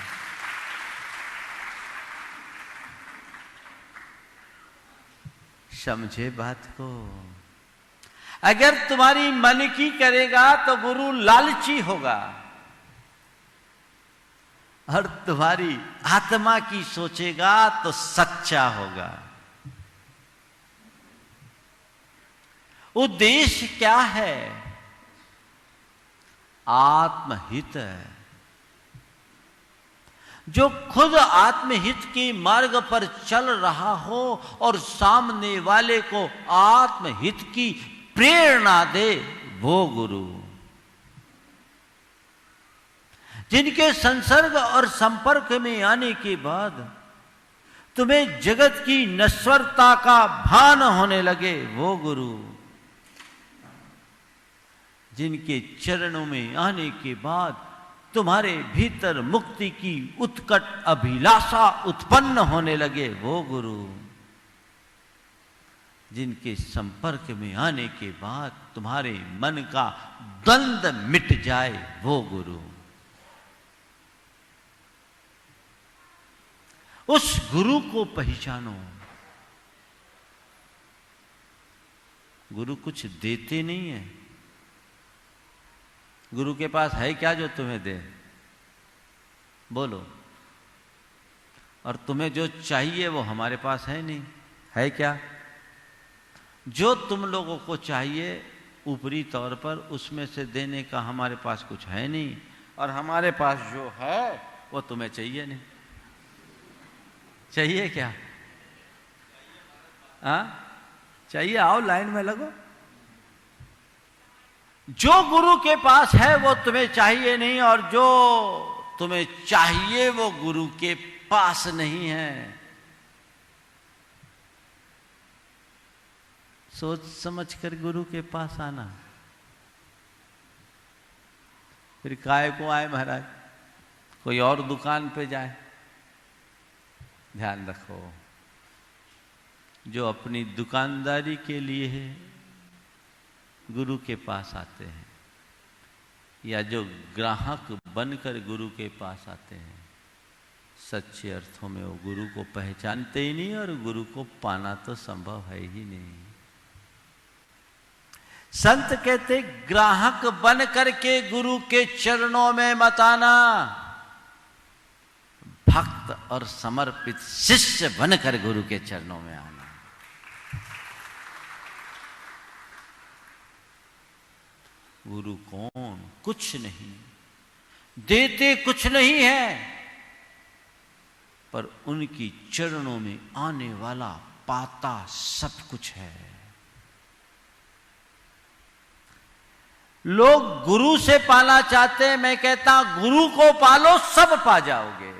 समझे बात को? अगर तुम्हारी मन की करेगा तो गुरु लालची होगा, और तुम्हारी आत्मा की सोचेगा तो सच्चा होगा। उद्देश्य क्या है? आत्महित है। जो खुद आत्महित के मार्ग पर चल रहा हो और सामने वाले को आत्महित की प्रेरणा दे, वो गुरु। जिनके संसर्ग और संपर्क में आने के बाद तुम्हें जगत की नश्वरता का भान होने लगे, वो गुरु। जिनके चरणों में आने के बाद तुम्हारे भीतर मुक्ति की उत्कट अभिलाषा उत्पन्न होने लगे, वो गुरु। जिनके संपर्क में आने के बाद तुम्हारे मन का द्वंद्व मिट जाए, वो गुरु। उस गुरु को पहचानो। गुरु कुछ देते नहीं है। गुरु के पास है क्या जो तुम्हें दे? बोलो। और तुम्हें जो चाहिए वो हमारे पास है नहीं, है क्या? जो तुम लोगों को चाहिए ऊपरी तौर पर, उसमें से देने का हमारे पास कुछ है नहीं, और हमारे पास जो है वो तुम्हें चाहिए नहीं। चाहिए क्या? चाहिए? आओ लाइन में लगो। जो गुरु के पास है वो तुम्हें चाहिए नहीं, और जो तुम्हें चाहिए वो गुरु के पास नहीं है। सोच समझ कर गुरु के पास आना। फिर काय को आए महाराज, कोई और दुकान पे जाए। ध्यान रखो, जो अपनी दुकानदारी के लिए है गुरु के पास आते हैं, या जो ग्राहक बनकर गुरु के पास आते हैं, सच्चे अर्थों में वो गुरु को पहचानते ही नहीं, और गुरु को पाना तो संभव है ही नहीं। संत कहते, ग्राहक बन करके गुरु के चरणों में मत आना, भक्त और समर्पित शिष्य बनकर गुरु के चरणों में आना। गुरु कौन? कुछ नहीं देते, कुछ नहीं है, पर उनकी चरणों में आने वाला पाता सब कुछ है। लोग गुरु से पाना चाहते हैं, मैं कहता गुरु को पालो, सब पा जाओगे।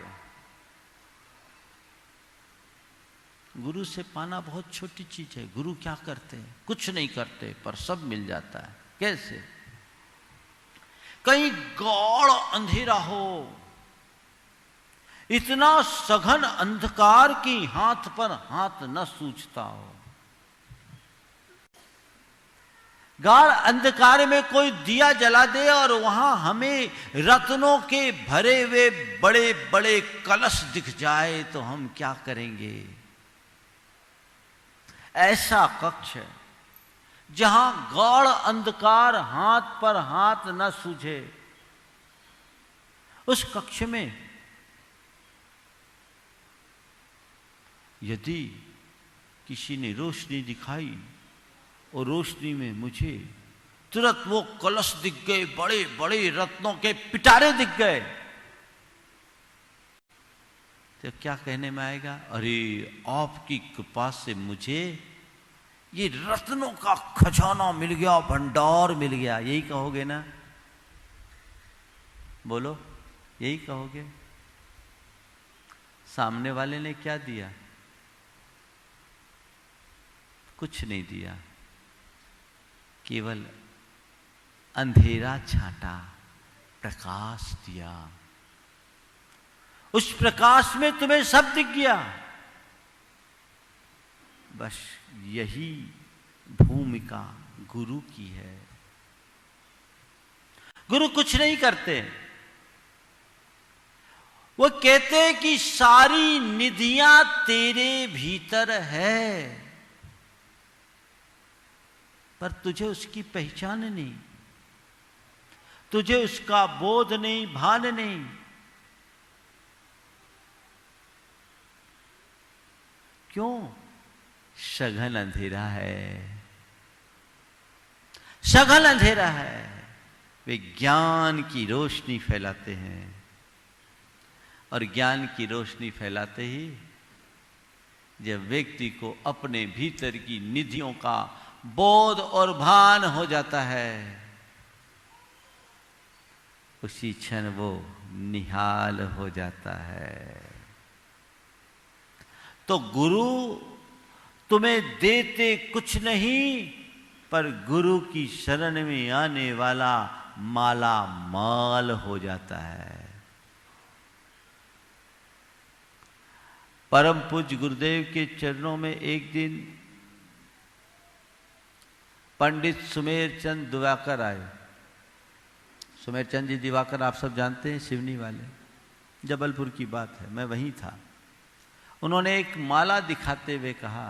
गुरु से पाना बहुत छोटी चीज है। गुरु क्या करते हैं? कुछ नहीं करते, पर सब मिल जाता है। कैसे? कहीं गौड़ अंधेरा हो, इतना सघन अंधकार की हाथ पर हाथ न सूझता हो, गाढ़ अंधकार में कोई दिया जला दे और वहां हमें रत्नों के भरे हुए बड़े बड़े कलश दिख जाए तो हम क्या करेंगे? ऐसा कक्ष है जहां गाढ़ अंधकार हाथ पर हाथ न सूझे, उस कक्ष में यदि किसी ने रोशनी दिखाई और रोशनी में मुझे तुरंत वो कलश दिख गए, बड़े बड़े रत्नों के पिटारे दिख गए, तो क्या कहने में आएगा? अरे आपकी कृपा से मुझे ये रत्नों का खजाना मिल गया, भंडार मिल गया। यही कहोगे ना? बोलो, यही कहोगे? सामने वाले ने क्या दिया? कुछ नहीं दिया, केवल अंधेरा छाटा, प्रकाश दिया। उस प्रकाश में तुम्हें सब दिख गया। बस यही भूमिका गुरु की है। गुरु कुछ नहीं करते, वो कहते हैं कि सारी निधियां तेरे भीतर है, पर तुझे उसकी पहचान नहीं, तुझे उसका बोध नहीं, भान नहीं। क्यों? सघन अंधेरा है, सघन अंधेरा है। वे ज्ञान की रोशनी फैलाते हैं और ज्ञान की रोशनी फैलाते ही जब व्यक्ति को अपने भीतर की निधियों का बोध और भान हो जाता है, उसी क्षण वो निहाल हो जाता है। तो गुरु तुम्हें देते कुछ नहीं, पर गुरु की शरण में आने वाला माला माल हो जाता है। परम पूज्य गुरुदेव के चरणों में एक दिन पंडित सुमेरचंद दिवाकर आए। सुमेरचंद जी दिवाकर आप सब जानते हैं, सिवनी वाले, जबलपुर की बात है, मैं वहीं था। उन्होंने एक माला दिखाते हुए कहा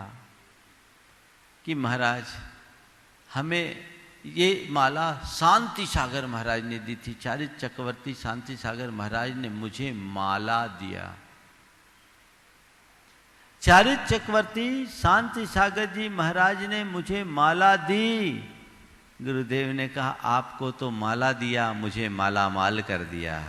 कि महाराज, हमें ये माला शांति सागर महाराज ने दी थी, चारित्र चक्रवर्ती शांति सागर महाराज ने मुझे माला दिया। चारित्र चक्रवर्ती शांति सागर जी महाराज ने मुझे माला दी। गुरुदेव ने कहा, आपको तो माला दिया, मुझे माला माल कर दिया।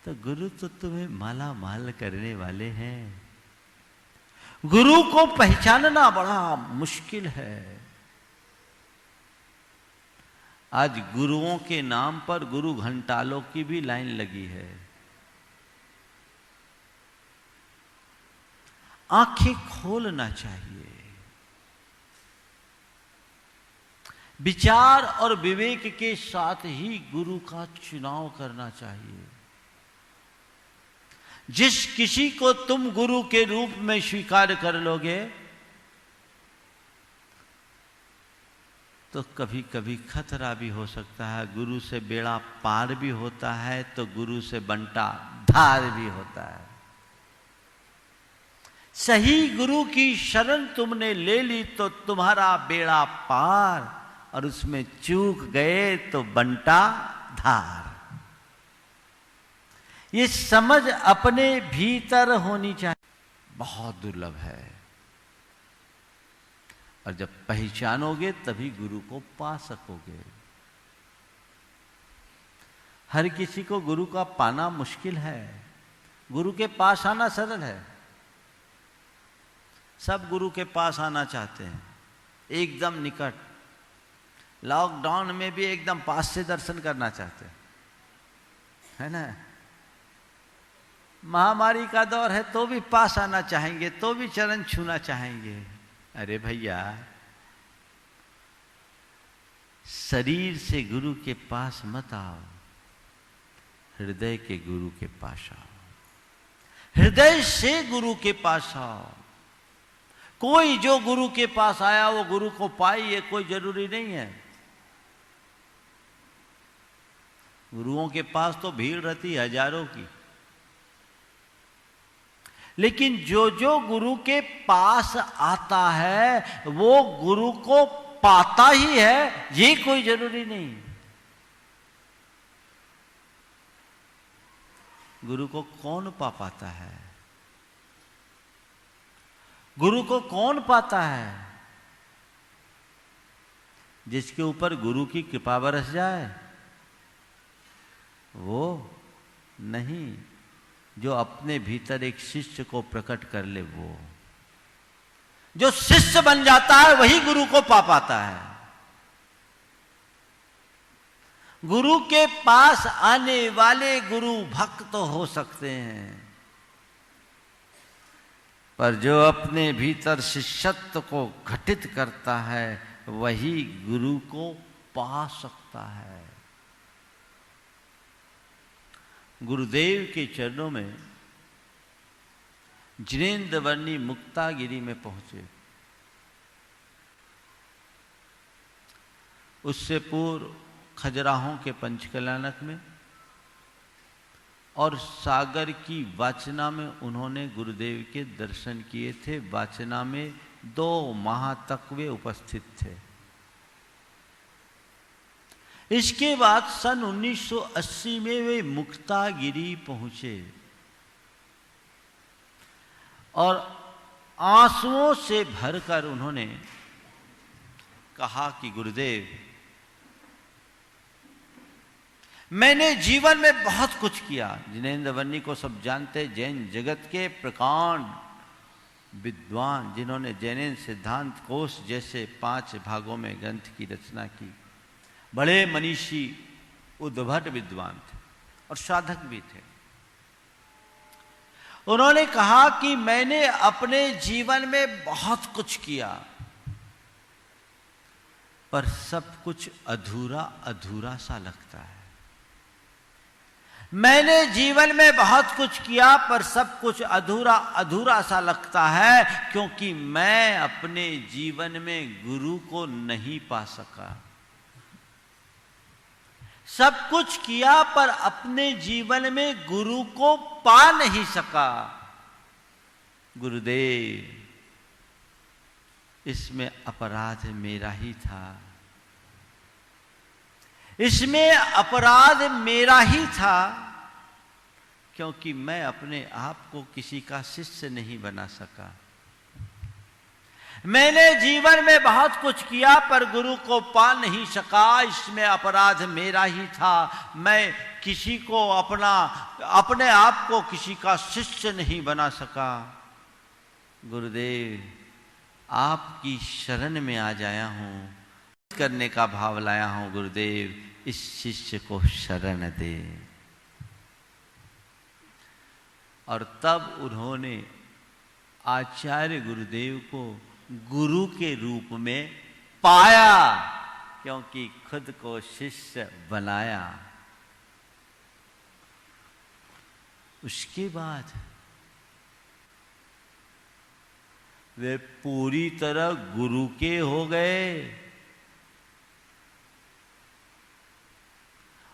तो गुरु तो तुम्हें माला माल करने वाले हैं। गुरु को पहचानना बड़ा मुश्किल है। आज गुरुओं के नाम पर गुरु घंटालों की भी लाइन लगी है। आंखें खोलना चाहिए, विचार और विवेक के साथ ही गुरु का चुनाव करना चाहिए। जिस किसी को तुम गुरु के रूप में स्वीकार कर लोगे तो कभी कभी खतरा भी हो सकता है। गुरु से बेड़ा पार भी होता है तो गुरु से बंटा धार भी होता है। सही गुरु की शरण तुमने ले ली तो तुम्हारा बेड़ा पार, और उसमें चूक गए तो बंटा धार। ये समझ अपने भीतर होनी चाहिए, बहुत दुर्लभ है। और जब पहचानोगे तभी गुरु को पा सकोगे। हर किसी को गुरु का पाना मुश्किल है, गुरु के पास आना सरल है। सब गुरु के पास आना चाहते हैं, एकदम निकट। लॉकडाउन में भी एकदम पास से दर्शन करना चाहते हैं, है ना। महामारी का दौर है तो भी पास आना चाहेंगे, तो भी चरण छूना चाहेंगे। अरे भैया, शरीर से गुरु के पास मत आओ, हृदय के गुरु के पास आओ। हृदय से गुरु के पास आओ। कोई जो गुरु के पास आया वो गुरु को पाए, ये कोई जरूरी नहीं है। गुरुओं के पास तो भीड़ रहती है हजारों की, लेकिन जो जो गुरु के पास आता है वो गुरु को पाता ही है, ये कोई जरूरी नहीं। गुरु को कौन पा पाता है? गुरु को कौन पाता है? जिसके ऊपर गुरु की कृपा बरस जाए, वो नहीं। जो अपने भीतर एक शिष्य को प्रकट कर ले, वो जो शिष्य बन जाता है वही गुरु को पा पाता है। गुरु के पास आने वाले गुरु भक्त तो हो सकते हैं, पर जो अपने भीतर शिष्यत्व को घटित करता है वही गुरु को पा सकता है। गुरुदेव के चरणों में जिनेंद्र वर्णी मुक्तागिरी में पहुंचे। उससे पूर्व खजुराहों के पंचकल्याणक में और सागर की वाचना में उन्होंने गुरुदेव के दर्शन किए थे। वाचना में 2 माह तक वे उपस्थित थे। इसके बाद सन 1980 में वे मुक्तागिरी पहुंचे और आंसुओं से भरकर उन्होंने कहा कि गुरुदेव, मैंने जीवन में बहुत कुछ किया। जिनेंद्र वर्णी को सब जानते, जैन जगत के प्रकांड विद्वान, जिन्होंने जैन सिद्धांत कोश जैसे 5 भागों में ग्रंथ की रचना की। बड़े मनीषी उद्भट विद्वान थे और साधक भी थे। उन्होंने कहा कि मैंने अपने जीवन में बहुत कुछ किया, पर सब कुछ अधूरा अधूरा सा लगता है। मैंने जीवन में बहुत कुछ किया पर सब कुछ अधूरा अधूरा सा लगता है, क्योंकि मैं अपने जीवन में गुरु को नहीं पा सका। सब कुछ किया पर अपने जीवन में गुरु को पा नहीं सका। गुरुदेव, इसमें अपराध मेरा ही था, इसमें अपराध मेरा ही था, क्योंकि मैं अपने आप को किसी का शिष्य नहीं बना सका। मैंने जीवन में बहुत कुछ किया पर गुरु को पा नहीं सका, इसमें अपराध मेरा ही था। मैं किसी को अपने आप को किसी का शिष्य नहीं बना सका। गुरुदेव, आपकी शरण में आ जाया हूं, करने का भाव लाया हूं। गुरुदेव, इस शिष्य को शरण दे। और तब उन्होंने आचार्य गुरुदेव को गुरु के रूप में पाया, क्योंकि खुद को शिष्य बनाया। उसके बाद वे पूरी तरह गुरु के हो गए।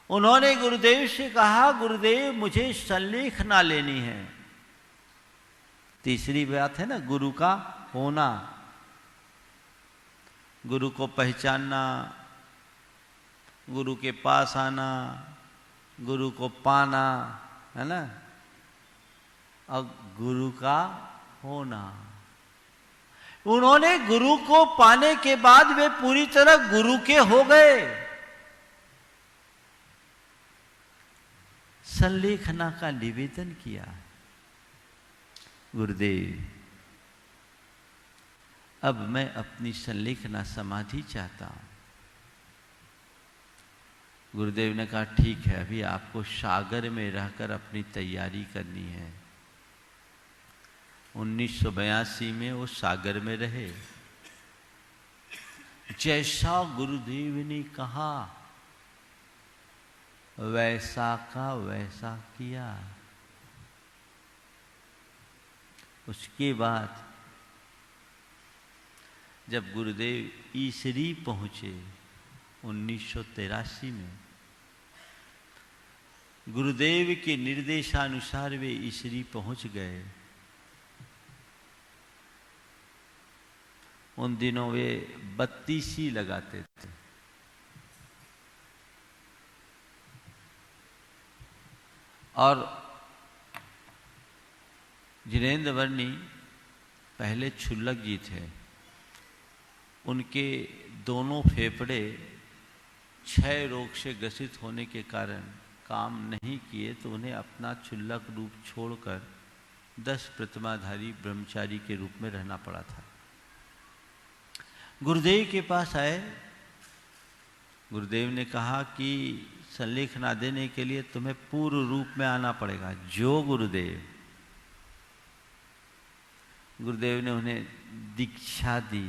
उन्होंने गुरुदेव से कहा, गुरुदेव मुझे संलेखना लेनी है। तीसरी बात है ना, गुरु का होना, गुरु को पहचानना, गुरु के पास आना, गुरु को पाना, है ना, और गुरु का होना। उन्होंने गुरु को पाने के बाद वे पूरी तरह गुरु के हो गए। संलेखना का निवेदन किया, गुरुदेव अब मैं अपनी संलेखना समाधि चाहता हूं। गुरुदेव ने कहा ठीक है, अभी आपको सागर में रहकर अपनी तैयारी करनी है। 1982 में वो सागर में रहे। जैसा गुरुदेव ने कहा वैसा का वैसा किया। उसके बाद जब गुरुदेव ईसरी पहुंचे 1983 में, गुरुदेव के निर्देशानुसार वे ईसरी पहुंच गए। उन दिनों वे 32 लगाते थे। और जिनेन्द्र वर्णी पहले छुल्लक जी थे। उनके दोनों फेफड़े क्षय रोग से ग्रसित होने के कारण काम नहीं किए, तो उन्हें अपना छुल्लक रूप छोड़कर 10 प्रतिमाधारी ब्रह्मचारी के रूप में रहना पड़ा था। गुरुदेव के पास आए। गुरुदेव ने कहा कि संलेखना देने के लिए तुम्हें पूर्ण रूप में आना पड़ेगा। जो गुरुदेव ने उन्हें दीक्षा दी,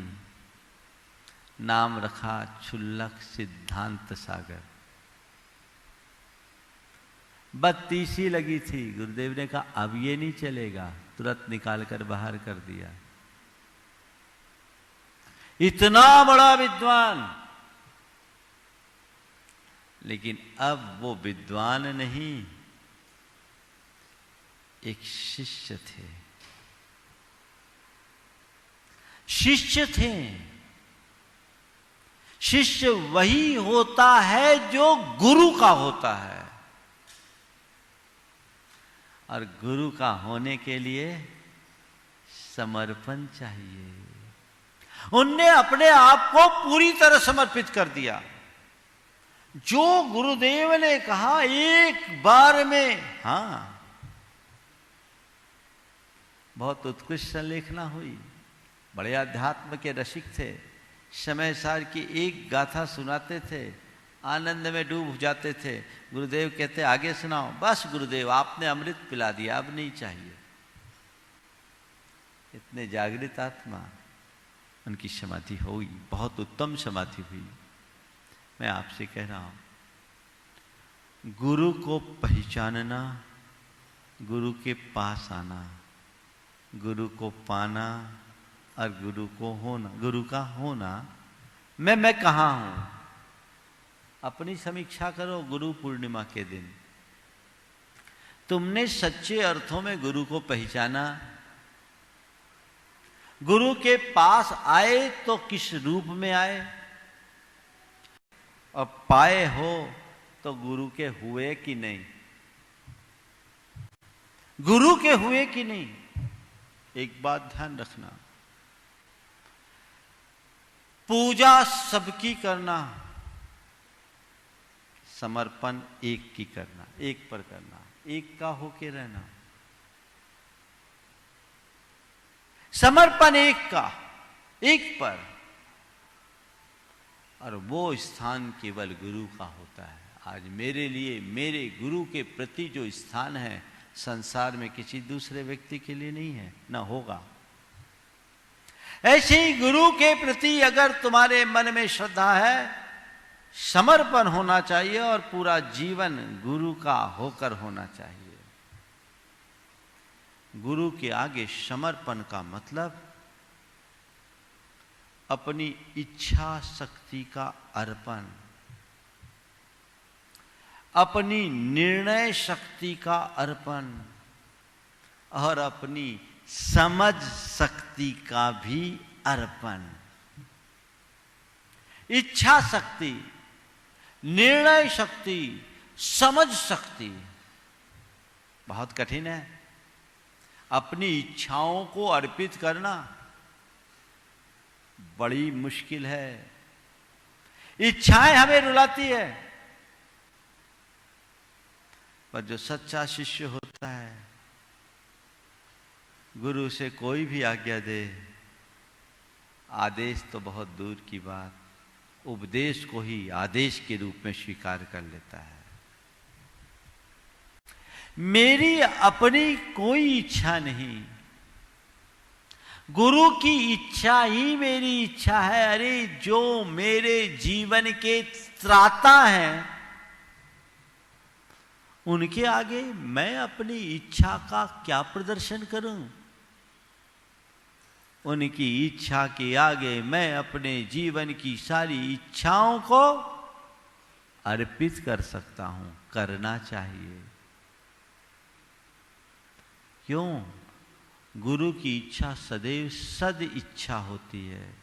नाम रखा छुल्लक सिद्धांत सागर। 32 लगी थी। गुरुदेव ने कहा अब ये नहीं चलेगा, तुरंत निकाल कर बाहर कर दिया। इतना बड़ा विद्वान, लेकिन अब वो विद्वान नहीं, एक शिष्य थे। शिष्य थे। शिष्य वही होता है जो गुरु का होता है, और गुरु का होने के लिए समर्पण चाहिए। उनने अपने आप को पूरी तरह समर्पित कर दिया। जो गुरुदेव ने कहा एक बार में, हाँ, बहुत उत्कृष्ट संलेखना हुई। बड़े अध्यात्म के रसिक थे। समय सार की एक गाथा सुनाते थे, आनंद में डूब जाते थे। गुरुदेव कहते आगे सुनाओ। बस गुरुदेव आपने अमृत पिला दिया, अब नहीं चाहिए। इतने जागृत आत्मा, उनकी समाधि हुई, बहुत उत्तम समाधि हुई। मैं आपसे कह रहा हूं, गुरु को पहचानना, गुरु के पास आना, गुरु को पाना और गुरु को होना, गुरु का होना। मैं कहाँ हूं? अपनी समीक्षा करो। गुरु पूर्णिमा के दिन तुमने सच्चे अर्थों में गुरु को पहचाना? गुरु के पास आए तो किस रूप में आए? और पाए हो तो गुरु के हुए कि नहीं? गुरु के हुए कि नहीं? एक बात ध्यान रखना, पूजा सबकी करना, समर्पण एक की करना, एक पर करना, एक का होके रहना। समर्पण एक का, एक पर, और वो स्थान केवल गुरु का होता है। आज मेरे लिए, मेरे गुरु के प्रति जो स्थान है, संसार में किसी दूसरे व्यक्ति के लिए नहीं है, ना होगा। ऐसे ही गुरु के प्रति अगर तुम्हारे मन में श्रद्धा है, समर्पण होना चाहिए और पूरा जीवन गुरु का होकर होना चाहिए। गुरु के आगे समर्पण का मतलब अपनी इच्छा शक्ति का अर्पण, अपनी निर्णय शक्ति का अर्पण और अपनी समझ शक्ति का भी अर्पण। इच्छा शक्ति, निर्णय शक्ति, समझ शक्ति बहुत कठिन है। अपनी इच्छाओं को अर्पित करना बड़ी मुश्किल है। इच्छाएं हमें रुलाती है, पर जो सच्चा शिष्य होता है, गुरु से कोई भी आज्ञा दे आदेश तो बहुत दूर की बात, उपदेश को ही आदेश के रूप में स्वीकार कर लेता है। मेरी अपनी कोई इच्छा नहीं, गुरु की इच्छा ही मेरी इच्छा है। अरे जो मेरे जीवन के त्राता हैं, उनके आगे मैं अपनी इच्छा का क्या प्रदर्शन करूं? उनकी इच्छा के आगे मैं अपने जीवन की सारी इच्छाओं को अर्पित कर सकता हूं, करना चाहिए। क्यों? गुरु की इच्छा सदैव सद इच्छा होती है।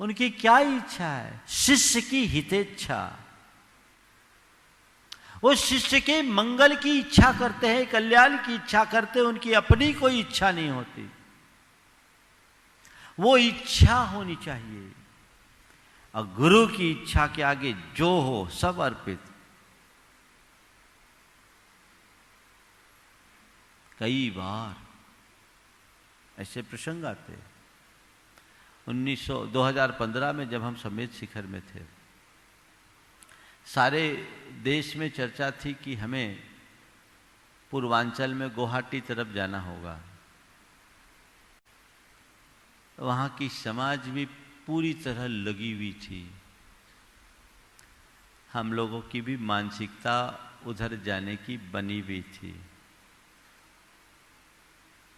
उनकी क्या इच्छा है? शिष्य की हितेच्छा। वो शिष्य के मंगल की इच्छा करते हैं, कल्याण की इच्छा करते हैं, उनकी अपनी कोई इच्छा नहीं होती। वो इच्छा होनी चाहिए, और गुरु की इच्छा के आगे जो हो सब अर्पित। कई बार ऐसे प्रसंग आते। 2015 में जब हम समेत शिखर में थे, सारे देश में चर्चा थी कि हमें पूर्वांचल में गुवाहाटी तरफ जाना होगा। वहाँ की समाज भी पूरी तरह लगी हुई थी। हम लोगों की भी मानसिकता उधर जाने की बनी हुई थी।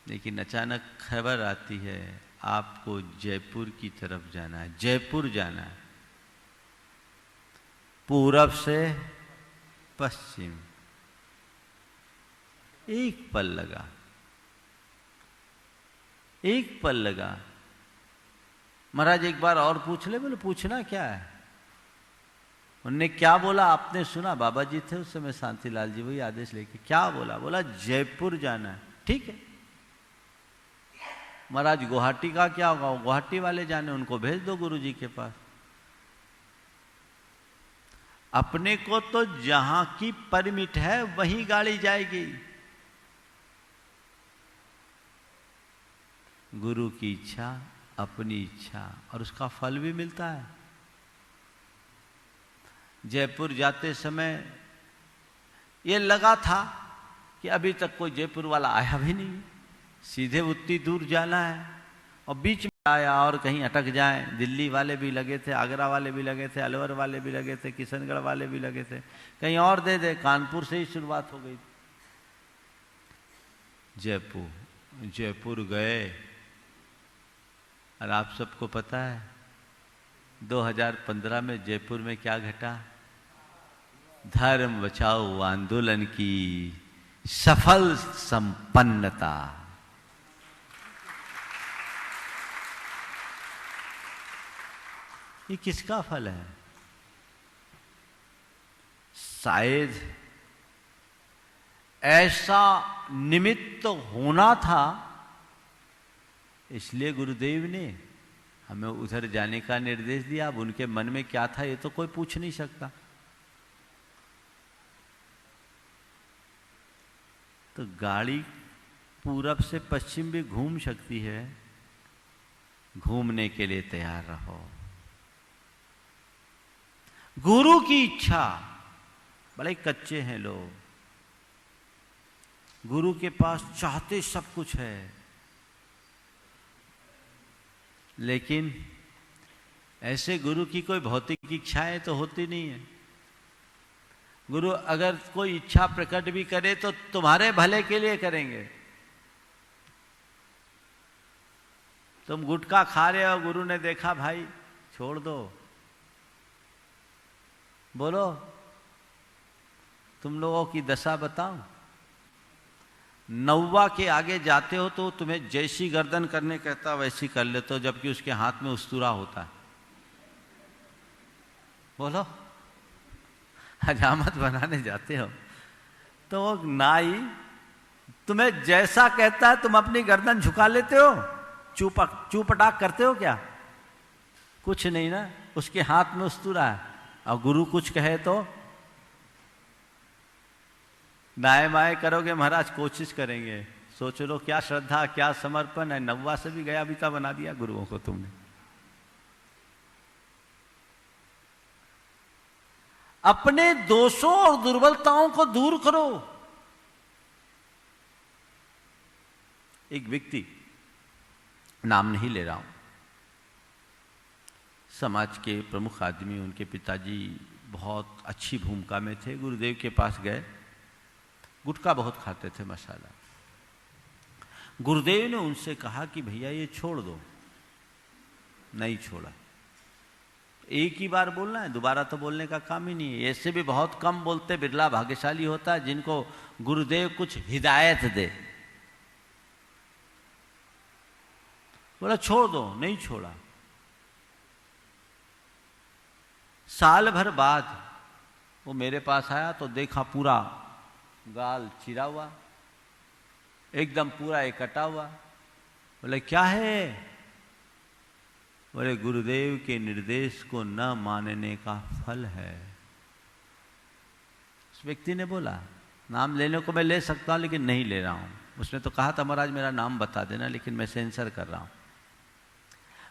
लेकिन अचानक खबर आती है आपको जयपुर की तरफ जाना है, जयपुर जाना है। पूरब से पश्चिम एक पल लगा, एक पल लगा। महाराज एक बार और पूछ ले। बोले पूछना क्या है? उनने क्या बोला आपने सुना? बाबा जी थे उस समय, शांतिलाल जी, वही आदेश लेके क्या बोला? बोला जयपुर जाना है। ठीक है महाराज, गुवाहाटी का क्या होगा? गुवाहाटी वाले जाने, उनको भेज दो गुरु जी के पास। अपने को तो जहां की परमिट है वहीं गाड़ी जाएगी। गुरु की इच्छा, अपनी इच्छा, और उसका फल भी मिलता है। जयपुर जाते समय ये लगा था कि अभी तक कोई जयपुर वाला आया भी नहीं, सीधे उतनी दूर जाना है, और बीच में आया और कहीं अटक जाए। दिल्ली वाले भी लगे थे, आगरा वाले भी लगे थे, अलवर वाले भी लगे थे, किशनगढ़ वाले भी लगे थे, कहीं और दे दे। कानपुर से ही शुरुआत हो गई। जयपुर गए, और आप सबको पता है 2015 में जयपुर में क्या घटा? धर्म बचाओ आंदोलन की सफल संपन्नता। ये किसका फल है? शायद ऐसा निमित्त होना था, इसलिए गुरुदेव ने हमें उधर जाने का निर्देश दिया। अब उनके मन में क्या था ये तो कोई पूछ नहीं सकता। तो गाड़ी पूरब से पश्चिम भी घूम सकती है, घूमने के लिए तैयार रहो। गुरु की इच्छा। बड़े कच्चे हैं लोग, गुरु के पास चाहते सब कुछ है, लेकिन ऐसे गुरु की कोई भौतिक इच्छाएं तो होती नहीं है। गुरु अगर कोई इच्छा प्रकट भी करे तो तुम्हारे भले के लिए करेंगे। तुम गुटखा खा रहे हो, गुरु ने देखा भाई छोड़ दो, बोलो तुम लोगों की दशा बताओ। नौवा के आगे जाते हो तो तुम्हें जैसी गर्दन करने कहता वैसी कर लेते हो, जबकि उसके हाथ में उस्तूरा होता है। बोलो हजामत बनाने जाते हो तो वो नाई तुम्हें जैसा कहता है तुम अपनी गर्दन झुका लेते हो, चूपटाक करते हो क्या? कुछ नहीं ना, उसके हाथ में उस्तूरा है। और गुरु कुछ कहे तो दाएं बाएं करोगे, महाराज कोशिश करेंगे सोच लो क्या श्रद्धा, क्या समर्पण है। नव्वा से भी गया बीता बना दिया गुरुओं को तुमने। अपने दोषों और दुर्बलताओं को दूर करो। एक व्यक्ति, नाम नहीं ले रहा हूं, समाज के प्रमुख आदमी, उनके पिताजी बहुत अच्छी भूमिका में थे, गुरुदेव के पास गए। गुटखा बहुत खाते थे, मसाला। गुरुदेव ने उनसे कहा कि भैया ये छोड़ दो। नहीं छोड़ा। एक ही बार बोलना है, दोबारा तो बोलने का काम ही नहीं है। ऐसे भी बहुत कम बोलते, बिरला भाग्यशाली होता है जिनको गुरुदेव कुछ हिदायत दे। बोला छोड़ दो, नहीं छोड़ा। साल भर बाद वो मेरे पास आया तो देखा पूरा गाल चिरा हुआ, एकदम पूरा इकट्ठा हुआ। बोले क्या है? बोले गुरुदेव के निर्देश को न मानने का फल है। उस व्यक्ति ने बोला, नाम लेने को मैं ले सकता हूं लेकिन नहीं ले रहा हूं। उसने तो कहा था महाराज मेरा नाम बता देना, लेकिन मैं सेंसर कर रहा हूं।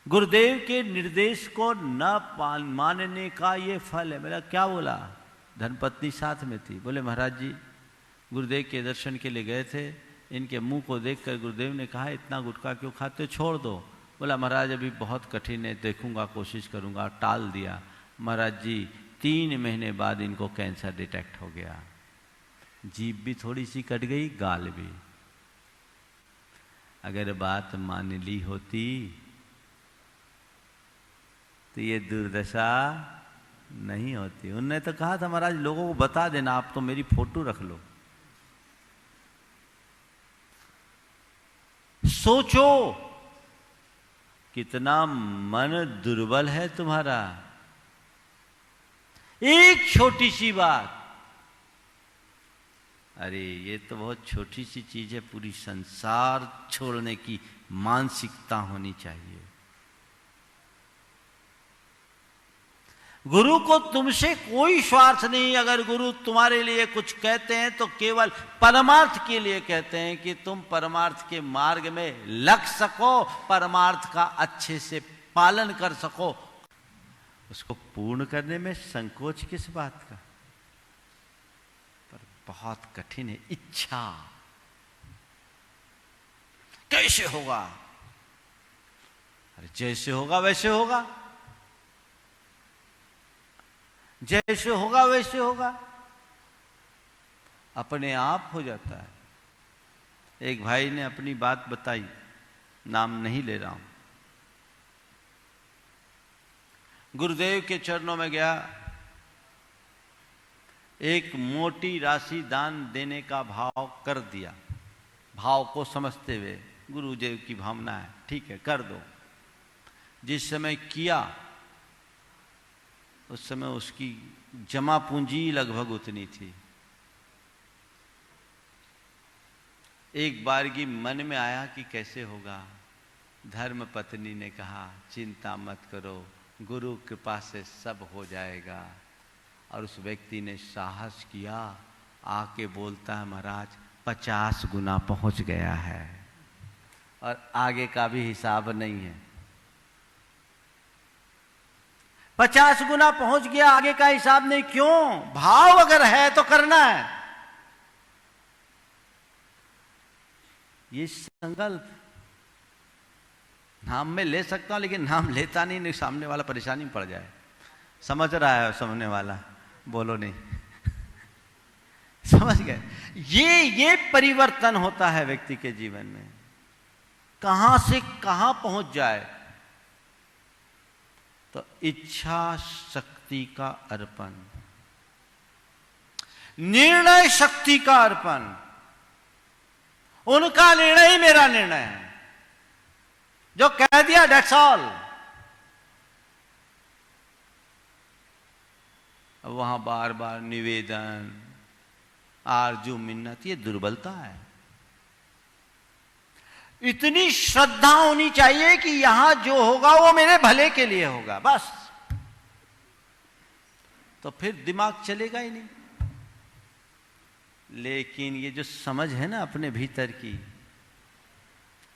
गुरुदेव के निर्देश को न मानने का ये फल है। मेरा क्या बोला? धर्मपत्नी साथ में थी। बोले महाराज जी गुरुदेव के दर्शन के लिए गए थे, इनके मुंह को देखकर गुरुदेव ने कहा इतना गुटखा क्यों खाते, छोड़ दो। बोला महाराज अभी बहुत कठिन है, देखूंगा, कोशिश करूंगा। टाल दिया। महाराज जी 3 महीने बाद इनको कैंसर डिटेक्ट हो गया। जीभ भी थोड़ी सी कट गई, गाल भी। अगर बात मान ली होती तो ये दुर्दशा नहीं होती। उनने तो कहा था महाराज लोगों को बता देना, आप तो मेरी फोटो रख लो। सोचो कितना मन दुर्बल है तुम्हारा। एक छोटी सी बात, अरे ये तो बहुत छोटी सी चीज है, पूरी संसार छोड़ने की मानसिकता होनी चाहिए। गुरु को तुमसे कोई स्वार्थ नहीं। अगर गुरु तुम्हारे लिए कुछ कहते हैं तो केवल परमार्थ के लिए कहते हैं कि तुम परमार्थ के मार्ग में लग सको, परमार्थ का अच्छे से पालन कर सको। उसको पूर्ण करने में संकोच किस बात का? पर बहुत कठिन है। इच्छा कैसे होगा? अरे जैसे होगा वैसे होगा, जैसे होगा वैसे होगा, अपने आप हो जाता है। एक भाई ने अपनी बात बताई, नाम नहीं ले रहा हूं। गुरुदेव के चरणों में गया, एक मोटी राशि दान देने का भाव कर दिया। भाव को समझते हुए, गुरुदेव की भावना है, ठीक है कर दो। जिस समय किया उस समय उसकी जमा पूंजी लगभग उतनी थी। एक बार की मन में आया कि कैसे होगा। धर्म पत्नी ने कहा चिंता मत करो, गुरु कृपा से सब हो जाएगा। और उस व्यक्ति ने साहस किया, आके बोलता है महाराज 50 गुना पहुंच गया है और आगे का भी हिसाब नहीं है। 50 गुना पहुंच गया, आगे का हिसाब नहीं। क्यों? भाव अगर है तो करना है। ये संकल्प नाम में ले सकता हूं, लेकिन नाम लेता नहीं, सामने वाला परेशानी में पड़ जाए। समझ रहा है सामने वाला? बोलो नहीं। समझ गए? ये परिवर्तन होता है व्यक्ति के जीवन में। कहां से कहां पहुंच जाए। तो इच्छा शक्ति का अर्पण, निर्णय शक्ति का अर्पण। उनका निर्णय ही मेरा निर्णय है, जो कह दिया दैट्स ऑल। वहां बार बार निवेदन, आरजू, मिन्नत, ये दुर्बलता है। इतनी श्रद्धा होनी चाहिए कि यहां जो होगा वो मेरे भले के लिए होगा, बस। तो फिर दिमाग चलेगा ही नहीं। लेकिन ये जो समझ है ना अपने भीतर की,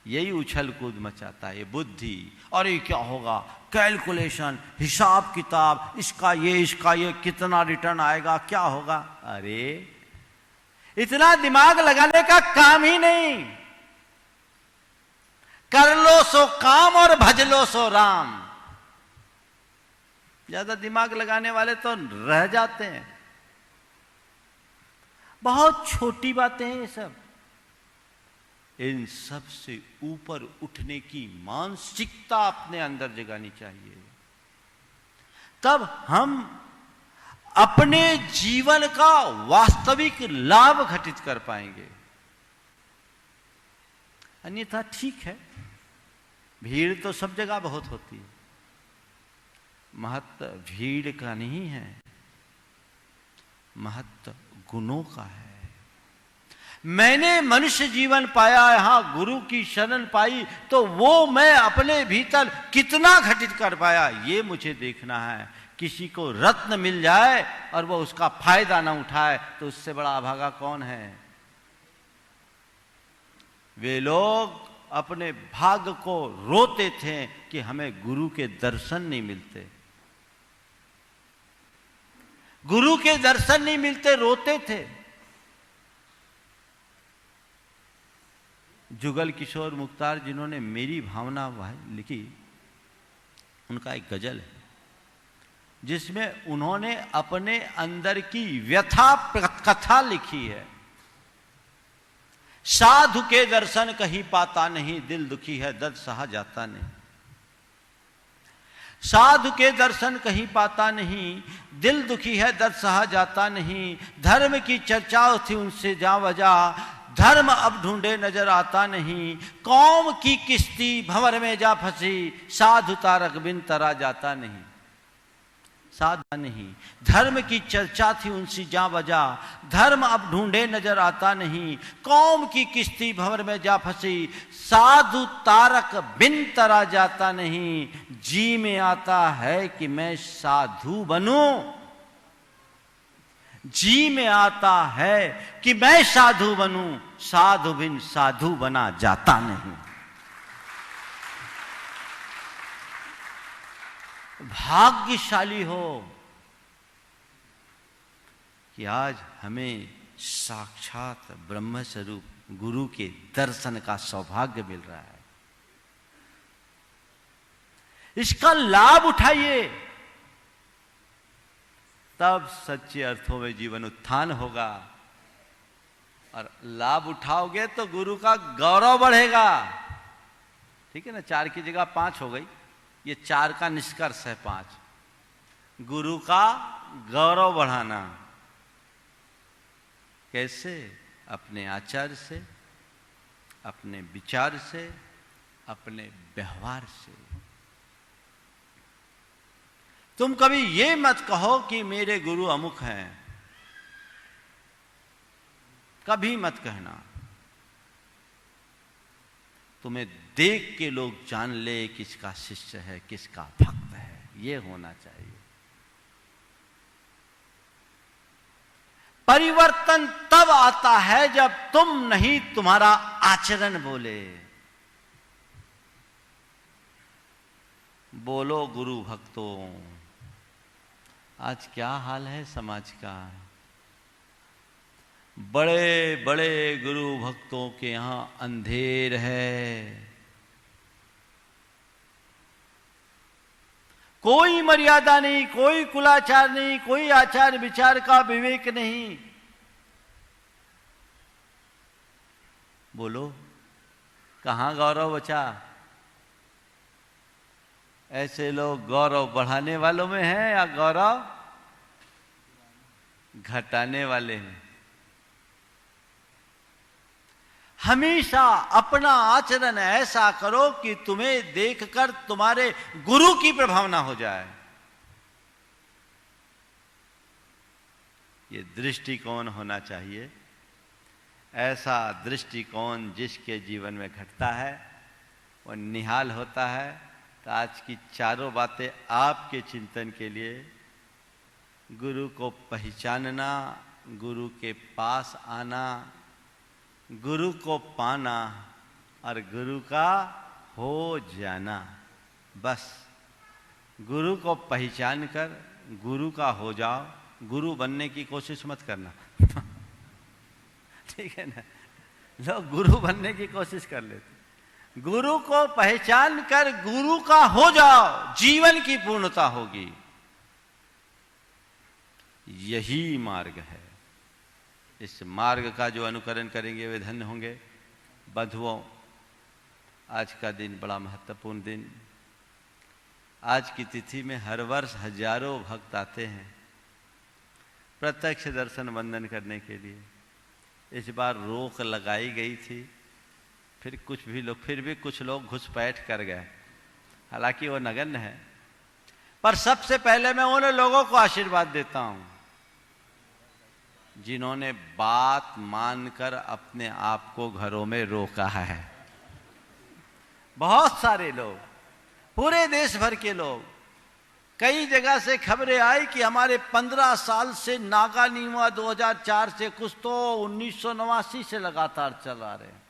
यही उछल कूद मचाता है, ये बुद्धि। और ये क्या होगा, कैलकुलेशन, हिसाब किताब, इसका ये कितना रिटर्न आएगा, क्या होगा। अरे इतना दिमाग लगाने का काम ही नहीं। कर लो सो काम और भज लो सो राम। ज्यादा दिमाग लगाने वाले तो रह जाते हैं। बहुत छोटी बातें हैं ये सब। इन सब से ऊपर उठने की मानसिकता अपने अंदर जगानी चाहिए। तब हम अपने जीवन का वास्तविक लाभ घटित कर पाएंगे। अन्यथा ठीक है, भीड़ तो सब जगह बहुत होती है। महत्व भीड़ का नहीं है, महत्व गुणों का है। मैंने मनुष्य जीवन पाया, यहां गुरु की शरण पाई, तो वो मैं अपने भीतर कितना घटित कर पाया, ये मुझे देखना है। किसी को रत्न मिल जाए और वो उसका फायदा ना उठाए तो उससे बड़ा अभागा कौन है। वे लोग अपने भाग्य को रोते थे कि हमें गुरु के दर्शन नहीं मिलते, गुरु के दर्शन नहीं मिलते, रोते थे। जुगल किशोर मुख्तार जिन्होंने मेरी भावना लिखी, उनका एक गजल है जिसमें उन्होंने अपने अंदर की व्यथा कथा लिखी है। साधु के दर्शन कहीं पाता नहीं, दिल दुखी है दर्द सहा जाता नहीं। साधु के दर्शन कहीं पाता नहीं, दिल दुखी है दर्द सहा जाता नहीं। धर्म की चर्चा थी उनसे जा वजा, धर्म अब ढूंढे नजर आता नहीं। कौम की किश्ती भंवर में जा फंसी, साधु तारक बिन तरा जाता नहीं। साधा नहीं, धर्म की चर्चा थी उनसी जा बजा, धर्म अब ढूंढे नजर आता नहीं। कौम की किश्ती भंवर में जा फंसी, साधु तारक बिन तरा जाता नहीं। जी में आता है कि मैं साधु बनूं, जी में आता है कि मैं साधु बनूं, साधु बिन साधु बना जाता नहीं। भाग्यशाली हो कि आज हमें साक्षात ब्रह्म स्वरूप गुरु के दर्शन का सौभाग्य मिल रहा है। इसका लाभ उठाइए, तब सच्चे अर्थों में जीवन उत्थान होगा। और लाभ उठाओगे तो गुरु का गौरव बढ़ेगा। ठीक है ना, 4 की जगह 5 हो गई, ये 4 का निष्कर्ष है 5। गुरु का गौरव बढ़ाना कैसे? अपने आचार से, अपने विचार से, अपने व्यवहार से। तुम कभी ये मत कहो कि मेरे गुरु अमुक हैं, कभी मत कहना। तुम्हें देख के लोग जान ले किसका शिष्य है, किसका भक्त है, ये होना चाहिए। परिवर्तन तब आता है जब तुम नहीं, तुम्हारा आचरण बोले। बोलो गुरु भक्तों, आज क्या हाल है समाज का। बड़े बड़े गुरु भक्तों के यहां अंधेर है। कोई मर्यादा नहीं, कोई कुलाचार नहीं, कोई आचार विचार का विवेक नहीं। बोलो कहां गौरव बचा। ऐसे लोग गौरव बढ़ाने वालों में हैं या गौरव घटाने वाले हैं। हमेशा अपना आचरण ऐसा करो कि तुम्हें देखकर तुम्हारे गुरु की प्रभावना हो जाए। ये दृष्टिकोण होना चाहिए। ऐसा दृष्टिकोण जिसके जीवन में घटता है वो निहाल होता है। तो आज की चारों बातें आपके चिंतन के लिए, गुरु को पहचानना, गुरु के पास आना, गुरु को पाना और गुरु का हो जाना। बस गुरु को पहचान कर गुरु का हो जाओ, गुरु बनने की कोशिश मत करना। ठीक है ना, लोग गुरु बनने की कोशिश कर लेते। गुरु को पहचान कर गुरु का हो जाओ, जीवन की पूर्णता होगी। यही मार्ग है। इस मार्ग का जो अनुकरण करेंगे वे धन्य होंगे। बंधुओं, आज का दिन बड़ा महत्वपूर्ण दिन। आज की तिथि में हर वर्ष हजारों भक्त आते हैं प्रत्यक्ष दर्शन वंदन करने के लिए। इस बार रोक लगाई गई थी, फिर भी कुछ लोग घुसपैठ कर गए। हालांकि वो नगण्य है, पर सबसे पहले मैं उन लोगों को आशीर्वाद देता हूं जिन्होंने बात मानकर अपने आप को घरों में रोका है। बहुत सारे लोग, पूरे देश भर के लोग, कई जगह से खबरें आई कि हमारे 15 साल से नागा नियमा 2004 से, कुछ तो 1989 से लगातार चला रहे हैं।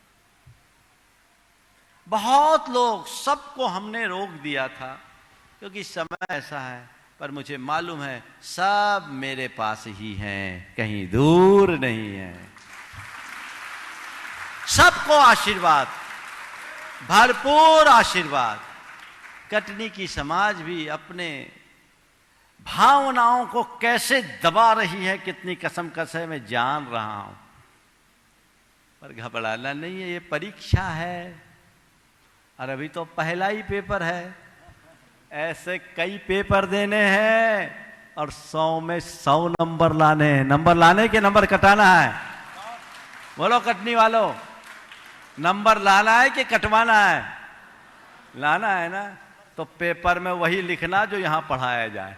बहुत लोग, सबको हमने रोक दिया था क्योंकि समय ऐसा है। पर मुझे मालूम है सब मेरे पास ही हैं, कहीं दूर नहीं है। सबको आशीर्वाद, भरपूर आशीर्वाद। कटनी की समाज भी अपने भावनाओं को कैसे दबा रही है, कितनी कसम है, मैं जान रहा हूं। पर घबराना नहीं है, ये परीक्षा है और अभी तो पहला ही पेपर है। ऐसे कई पेपर देने हैं और 100 में 100 नंबर लाने हैं। नंबर लाने के नंबर कटाना है। बोलो कटनी वालों, नंबर लाना है कि कटवाना है? लाना है ना, तो पेपर में वही लिखना जो यहां पढ़ाया जाए।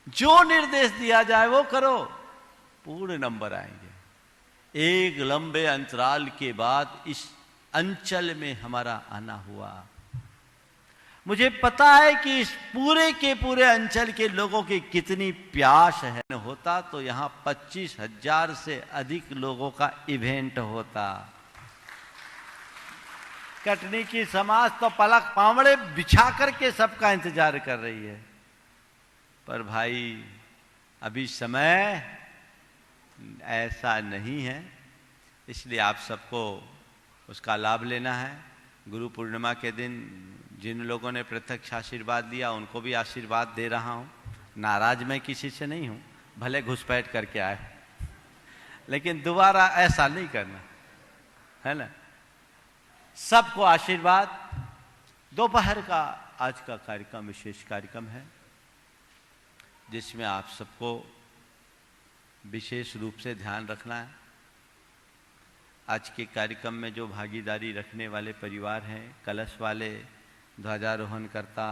जो निर्देश दिया जाए वो करो, पूर्ण नंबर आएंगे। एक लंबे अंतराल के बाद इस अंचल में हमारा आना हुआ। मुझे पता है कि इस पूरे के पूरे अंचल के लोगों की कितनी प्यास है। होता तो यहां 25,000 से अधिक लोगों का इवेंट होता। कटनी की समाज तो पलक पावड़े बिछा करके सबका इंतजार कर रही है। पर भाई, अभी समय ऐसा नहीं है, इसलिए आप सबको उसका लाभ लेना है। गुरु पूर्णिमा के दिन जिन लोगों ने प्रत्यक्ष आशीर्वाद दिया उनको भी आशीर्वाद दे रहा हूं। नाराज मैं किसी से नहीं हूं, भले घुसपैठ करके आए, लेकिन दोबारा ऐसा नहीं करना, है ना। सबको आशीर्वाद। दोपहर का आज का कार्यक्रम विशेष कार्यक्रम है, जिसमें आप सबको विशेष रूप से ध्यान रखना है। आज के कार्यक्रम में जो भागीदारी रखने वाले परिवार हैं, कलश वाले, ध्वजारोहण करता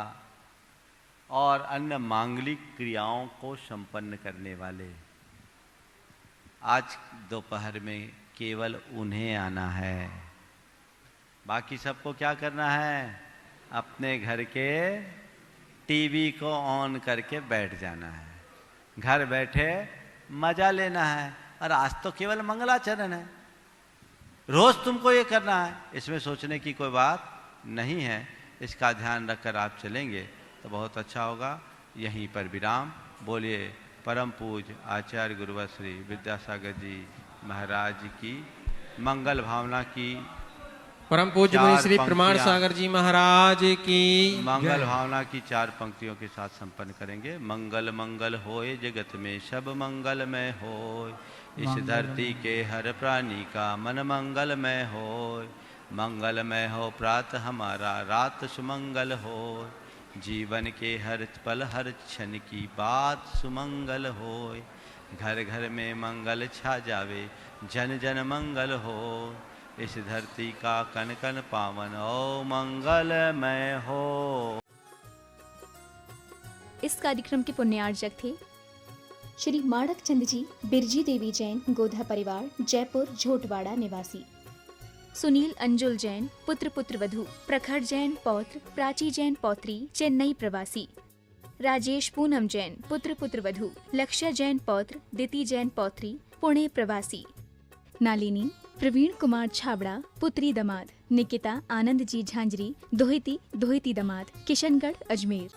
और अन्य मांगलिक क्रियाओं को संपन्न करने वाले, आज दोपहर में केवल उन्हें आना है। बाकी सबको क्या करना है? अपने घर के टीवी को ऑन करके बैठ जाना है, घर बैठे मजा लेना है। और आज तो केवल मंगलाचरण है, रोज तुमको ये करना है, इसमें सोचने की कोई बात नहीं है। इसका ध्यान रखकर आप चलेंगे तो बहुत अच्छा होगा। यहीं पर विराम। बोलिए परम पूज्य आचार्य गुरुवर श्री विद्यासागर जी महाराज की मंगल भावना की, परम पूज्य मुनि श्री प्रमाण सागर जी महाराज की मंगल भावना की 4 पंक्तियों के साथ संपन्न करेंगे। मंगल मंगल होए जगत में सब मंगलमय होए, इस धरती के हर प्राणी का मन मंगलमय होए। मंगलमय हो प्रात हमारा, रात सुमंगल हो, जीवन के हर पल हर क्षण की बात सुमंगल होए। घर घर में मंगल छा जावे, जन जन मंगल हो, इस धरती का कन कन पावन ओ मंगलमय हो। इस कार्यक्रम के पुण्यार्जक थे श्री माणक चंद जी, बिरजी देवी जैन, गोधा परिवार, जयपुर झोटवाड़ा निवासी। सुनील अंजुल जैन, पुत्र पुत्र वधू, प्रखर जैन पौत्र, प्राची जैन पौत्री, चेन्नई प्रवासी। राजेश पूनम जैन, पुत्र पुत्र वधू, लक्ष्य जैन पौत्र, दिति जैन पौत्री, पुणे प्रवासी। नालिनी प्रवीण कुमार छाबड़ा पुत्री दमाद, निकिता आनंद जी झांझरी दोहिती दोहिती दमाद, किशनगढ़ अजमेर।